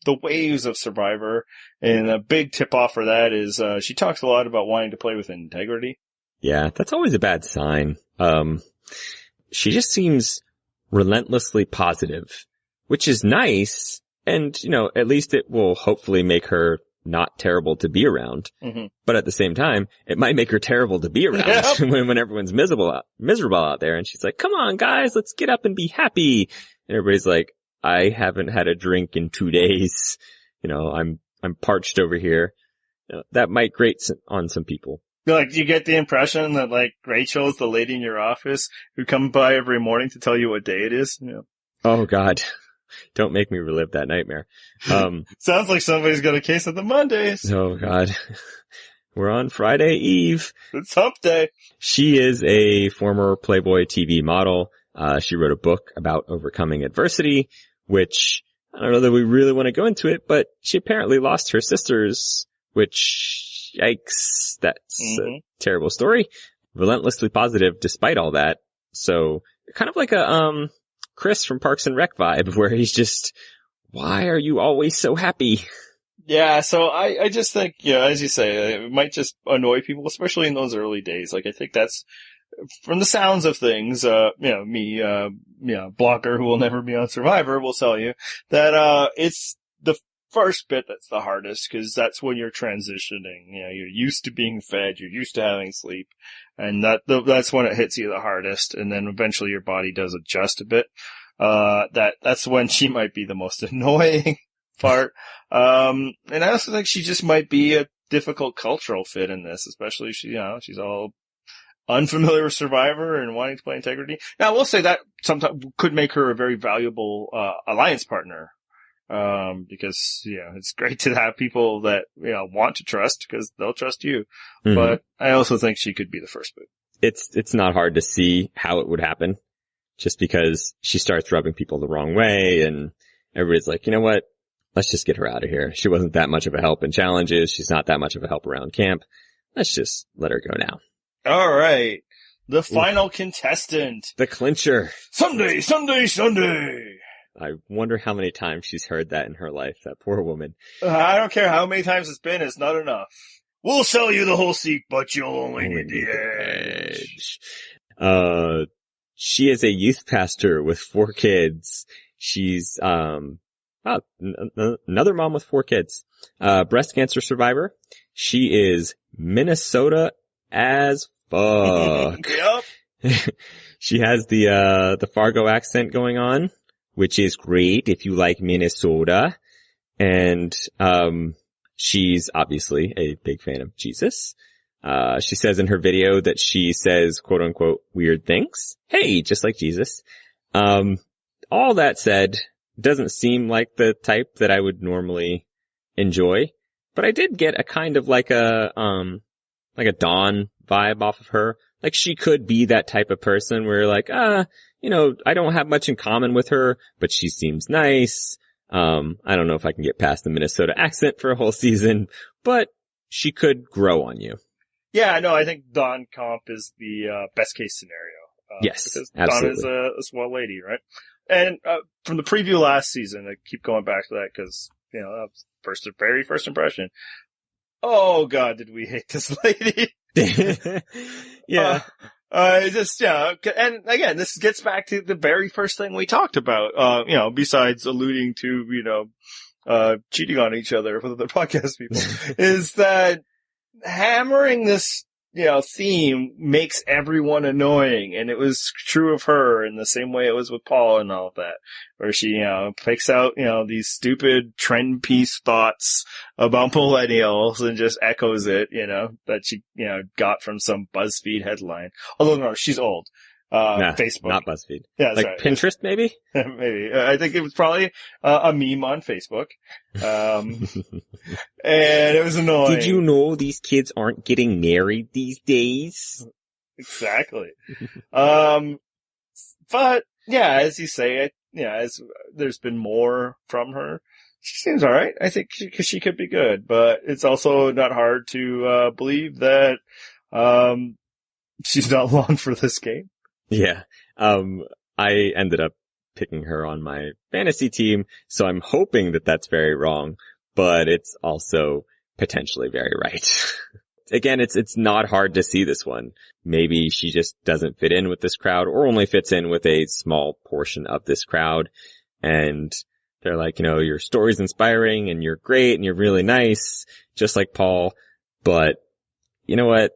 the waves of Survivor. And a big tip off for that is, she talks a lot about wanting to play with integrity. Yeah, that's always a bad sign. She just seems relentlessly positive, which is nice. And, at least it will hopefully make her not terrible to be around. Mm-hmm. But at the same time, it might make her terrible to be around when everyone's miserable out there. And she's like, come on, guys, let's get up and be happy. And everybody's like, I haven't had a drink in 2 days. I'm parched over here. That might grate on some people. Like, you get the impression that, like, Rachel is the lady in your office who comes by every morning to tell you what day it is? Oh, God. Don't make me relive that nightmare. Sounds like somebody's got a case of the Mondays. Oh, God. We're on Friday Eve. It's hump day. She is a former Playboy TV model. She wrote a book about overcoming adversity, which I don't know that we really want to go into it, but she apparently lost her sisters, which, yikes, that's a terrible story. Relentlessly positive despite all that. So kind of like a, Chris from Parks and Rec vibe where he's just, why are you always so happy? Yeah, so I just think, as you say, it might just annoy people, especially in those early days. Like, I think that's, from the sounds of things, me, blocker who will never be on Survivor will tell you that, it's the first bit that's the hardest, because that's when you're transitioning. You're used to being fed, you're used to having sleep, and that's when it hits you the hardest, and then eventually your body does adjust a bit. That's when she might be the most annoying part. And I also think she just might be a difficult cultural fit in this, especially she's all unfamiliar with Survivor and wanting to play integrity. Now, I will say that sometimes could make her a very valuable alliance partner. Because, it's great to have people that, want to trust because they'll trust you. Mhm. But I also think she could be the first boot. It's not hard to see how it would happen just because she starts rubbing people the wrong way and everybody's like, you know what? Let's just get her out of here. She wasn't that much of a help in challenges. She's not that much of a help around camp. Let's just let her go now. All right. The final contestant. The clincher. Sunday, Sunday, Sunday. I wonder how many times she's heard that in her life, that poor woman. I don't care how many times it's been. It's not enough. We'll sell you the whole seat, but you'll only need the edge. She is a youth pastor with 4 kids. She's, another mom with 4 kids. Breast cancer survivor. She is Minnesota as fuck. Yep. She has the Fargo accent going on, which is great if you like Minnesota. And, she's obviously a big fan of Jesus. She says in her video that she says, quote unquote, weird things. Hey, just like Jesus. All that said, doesn't seem like the type that I would normally enjoy, but I did get a kind of like a Dawn vibe off of her. Like she could be that type of person where you're like, I don't have much in common with her, but she seems nice. I don't know if I can get past the Minnesota accent for a whole season, but she could grow on you. Yeah, no, I think Dawn Comp is the best case scenario. Yes, because absolutely. Dawn is a swell lady, right? And from the preview last season, I keep going back to that because that was very first impression. Oh God, did we hate this lady? Yeah. And again, this gets back to the very first thing we talked about. Besides alluding to cheating on each other with other podcast people, is that hammering this theme makes everyone annoying, and it was true of her in the same way it was with Paul and all of that, where she, picks out, these stupid trend piece thoughts about millennials and just echoes it, that she, got from some BuzzFeed headline. Although no, she's old. Facebook. Not BuzzFeed. Yeah, like right. Pinterest, maybe? Maybe. I think it was probably a meme on Facebook. And it was annoying. Did you know these kids aren't getting married these days? Exactly. But yeah, as you say, as there's been more from her, she seems alright. I think she could be good, but it's also not hard to believe that she's not long for this game. Yeah. I ended up picking her on my fantasy team, so I'm hoping that that's very wrong, but it's also potentially very right. Again, it's not hard to see this one. Maybe she just doesn't fit in with this crowd or only fits in with a small portion of this crowd. And they're like, your story's inspiring and you're great and you're really nice, just like Paul. But you know what?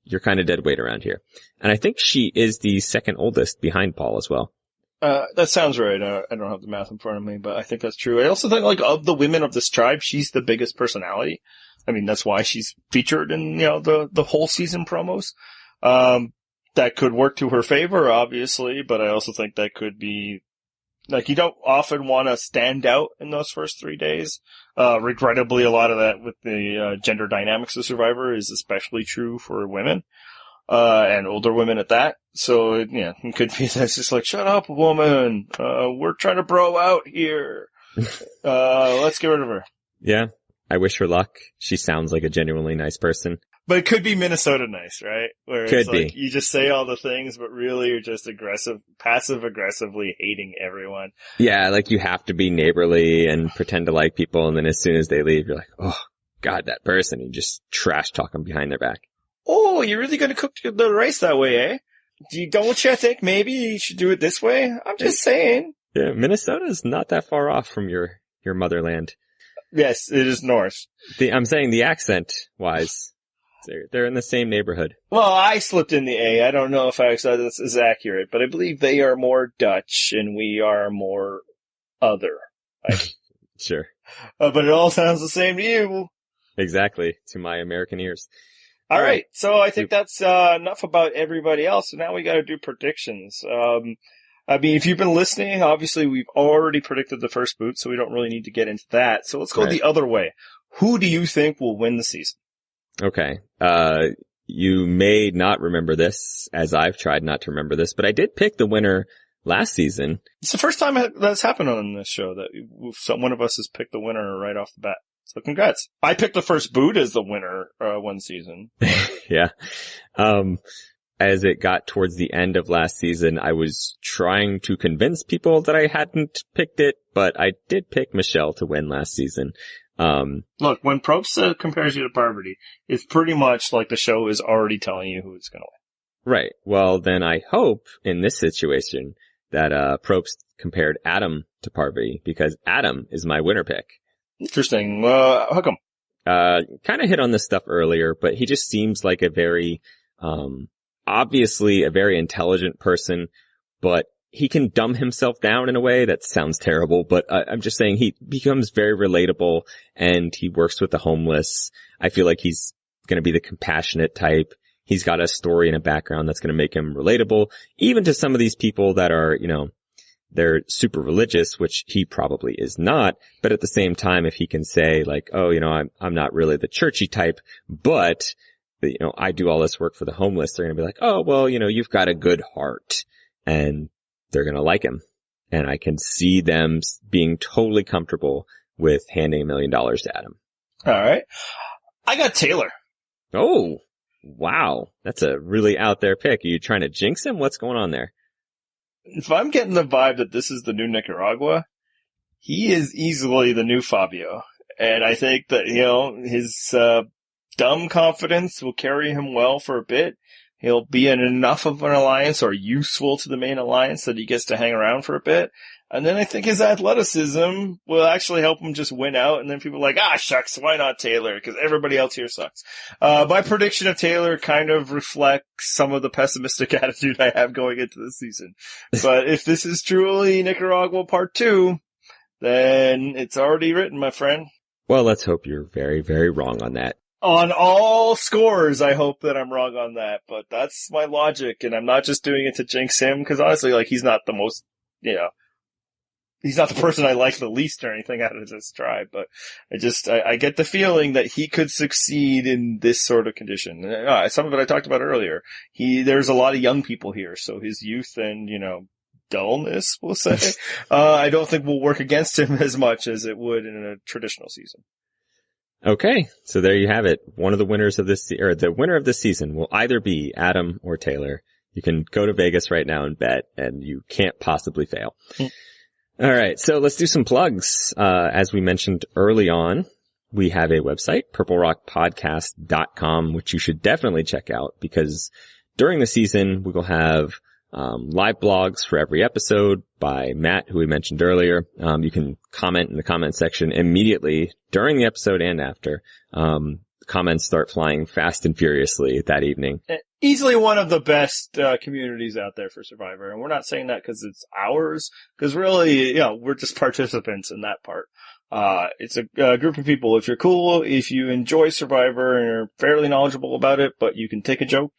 You're kind of dead weight around here. And I think she is the second oldest behind Paul as well. That sounds right. I don't have the math in front of me, but I think that's true. I also think of the women of this tribe, she's the biggest personality. I mean, that's why she's featured in, the whole season promos. That could work to her favor, obviously, but I also think that could be, you don't often want to stand out in those first 3 days. Regrettably, a lot of that with the gender dynamics of Survivor is especially true for women. And older women at that. So, it could be that's just like, shut up, woman. We're trying to bro out here. Let's get rid of her. Yeah. I wish her luck. She sounds like a genuinely nice person. But it could be Minnesota nice, right? Where could it's like, be. you just say all the things, but really you're just passive aggressively hating everyone. Yeah, like you have to be neighborly and pretend to like people, and then as soon as they leave, you're like, oh, God, that person. You just trash talk them behind their back. Oh, you're really going to cook the rice that way, eh? Don't you think maybe you should do it this way? I'm just saying. Yeah, Minnesota is not that far off from your motherland. Yes, it is north. I'm saying the accent wise, they're in the same neighborhood. Well, I slipped in the A. I don't know if I said this is accurate, but I believe they are more Dutch and we are more other. Sure. But it all sounds the same to you. Exactly, to my American ears. All right. So I think that's enough about everybody else. So now we got to do predictions. I mean, if you've been listening, obviously we've already predicted the first boot, so we don't really need to get into that. So let's go the other way. Who do you think will win the season? Okay. You may not remember this, as I've tried not to remember this, but I did pick the winner last season. It's the first time that's happened on this show that one of us has picked the winner right off the bat. So congrats. I picked the first boot as the winner one season. Yeah. As it got towards the end of last season, I was trying to convince people that I hadn't picked it, but I did pick Michelle to win last season. Look, when Probst compares you to Parvati, it's pretty much like the show is already telling you who it's going to win. Right. Well, then I hope in this situation that Probst compared Adam to Parvati, because Adam is my winner pick. Interesting. How come? Kind of hit on this stuff earlier, but he just seems like a very, obviously a very intelligent person, but he can dumb himself down in a way that sounds terrible, but I'm just saying he becomes very relatable, and he works with the homeless. I feel like he's going to be the compassionate type. He's got a story and a background that's going to make him relatable, even to some of these people that are, they're super religious, which he probably is not. But at the same time, if he can say like, oh, I'm not really the churchy type, but I do all this work for the homeless, they're going to be like, oh, well, you've got a good heart, and they're going to like him. And I can see them being totally comfortable with handing $1 million to Adam. All right. I got Taylor. Oh, wow. That's a really out there pick. Are you trying to jinx him? What's going on there? If I'm getting the vibe that this is the new Nicaragua, he is easily the new Fabio. And I think that, his dumb confidence will carry him well for a bit. He'll be in enough of an alliance or useful to the main alliance that he gets to hang around for a bit. And then I think his athleticism will actually help him just win out. And then people are like, shucks, why not Taylor? Because everybody else here sucks. My prediction of Taylor kind of reflects some of the pessimistic attitude I have going into the season. But if this is truly Nicaragua Part 2, then it's already written, my friend. Well, let's hope you're very, very wrong on that. On all scores, I hope that I'm wrong on that, but that's my logic, and I'm not just doing it to jinx him, because honestly, he's not the most, he's not the person I like the least or anything out of this tribe, but I get the feeling that he could succeed in this sort of condition. Some of it I talked about earlier. There's a lot of young people here, so his youth and, dullness, we'll say, I don't think will work against him as much as it would in a traditional season. Okay, so there you have it. One of the winners of the winner of this season will either be Adam or Taylor. You can go to Vegas right now and bet, and you can't possibly fail. All right, so let's do some plugs. As we mentioned early on, we have a website, purplerockpodcast.com, which you should definitely check out, because during the season we will have live blogs for every episode by Matt, who we mentioned earlier. You can comment in the comment section immediately during the episode and after. Comments start flying fast and furiously that evening. Easily one of the best communities out there for Survivor. And we're not saying that because it's ours, because really, we're just participants in that part. It's a group of people. If you're cool, if you enjoy Survivor and are fairly knowledgeable about it, but you can take a joke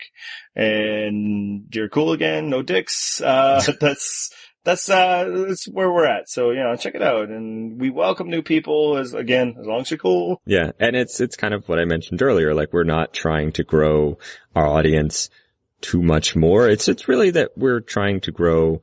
and you're cool again, no dicks, that's where we're at. So, check it out. And we welcome new people as long as you're cool. Yeah. And it's kind of what I mentioned earlier. We're not trying to grow our audience too much more. It's really that we're trying to grow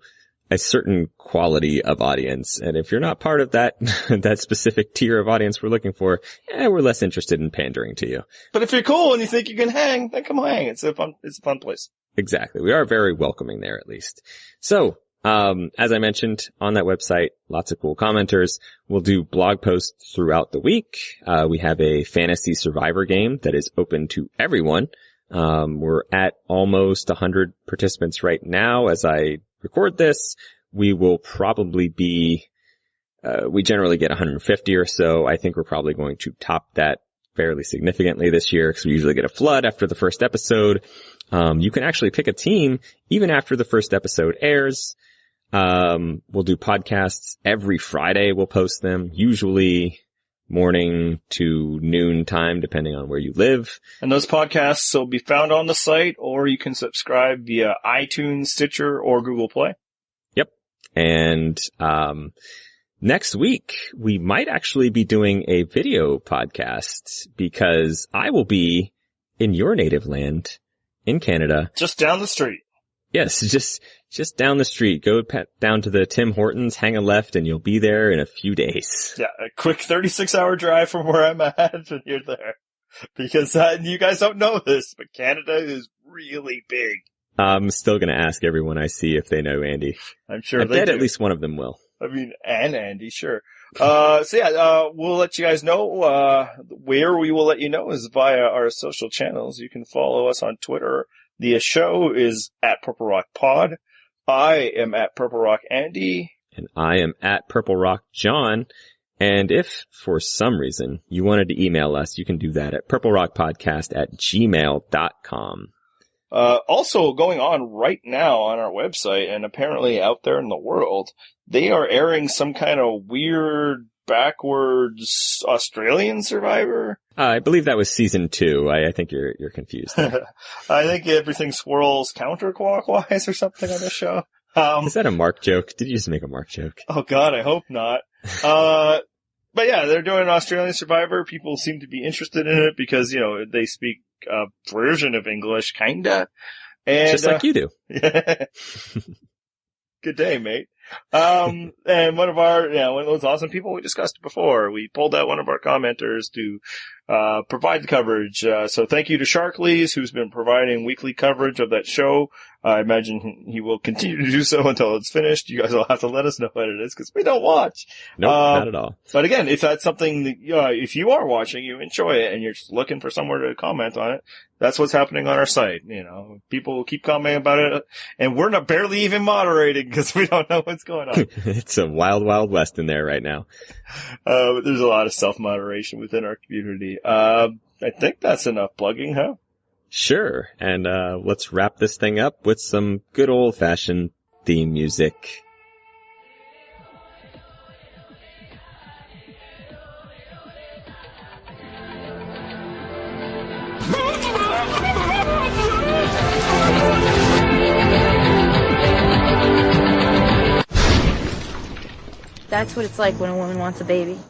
a certain quality of audience. And if you're not part of that, that specific tier of audience we're looking for, we're less interested in pandering to you. But if you're cool and you think you can hang, then come hang. It's a fun place. Exactly. We are very welcoming there, at least. So, as I mentioned on that website, lots of cool commenters. We'll do blog posts throughout the week. We have a fantasy survivor game that is open to everyone. We're at almost 100 participants right now as I record this. We will probably be, we generally get 150 or so. I think we're probably going to top that fairly significantly this year because we usually get a flood after the first episode. You can actually pick a team even after the first episode airs. We'll do podcasts every Friday. We'll post them, usually morning to noon time, depending on where you live. And those podcasts will be found on the site, or you can subscribe via iTunes, Stitcher, or Google Play. Yep. And, next week, we might actually be doing a video podcast because I will be in your native land in Canada. Just down the street. Yes, just down the street. Go down to the Tim Hortons, hang a left, and you'll be there in a few days. Yeah, a quick 36-hour drive from where I'm at, and you're there. Because you guys don't know this, but Canada is really big. I'm still going to ask everyone I see if they know Andy. I'm sure I they bet do. At least one of them will. I mean, and Andy, sure. We'll let you guys know, where we will let you know is via our social channels. You can follow us on Twitter. The show is at Purple Rock Pod. I am at Purple Rock Andy. And I am at Purple Rock John. And if, for some reason, you wanted to email us, you can do that at purplerockpodcast@gmail.com. Also going on right now on our website and apparently out there in the world, they are airing some kind of weird backwards Australian Survivor. I believe that was season 2. I think you're confused there. I think everything swirls counterclockwise or something on the show. Is that a Mark joke? Did you just make a Mark joke? Oh God, I hope not. But yeah, they're doing an Australian Survivor. People seem to be interested in it because, you know, they speak a version of English, kinda. And, just like you do. Yeah. Good day, mate. And one of those awesome people we discussed before, we pulled out one of our commenters to provide the coverage. So thank you to Sharkleys, who's been providing weekly coverage of that show. I imagine he will continue to do so until it's finished. You guys will have to let us know what it is because we don't watch. Nope, not at all. But again, if that's something that, if you are watching, you enjoy it and you're just looking for somewhere to comment on it, that's what's happening on our site. You know, people keep commenting about it and we're not barely even moderating because we don't know what's going on. It's a wild, wild west in there right now. But there's a lot of self-moderation within our community. I think that's enough plugging, huh? Sure. And let's wrap this thing up with some good old-fashioned theme music. That's what it's like when a woman wants a baby.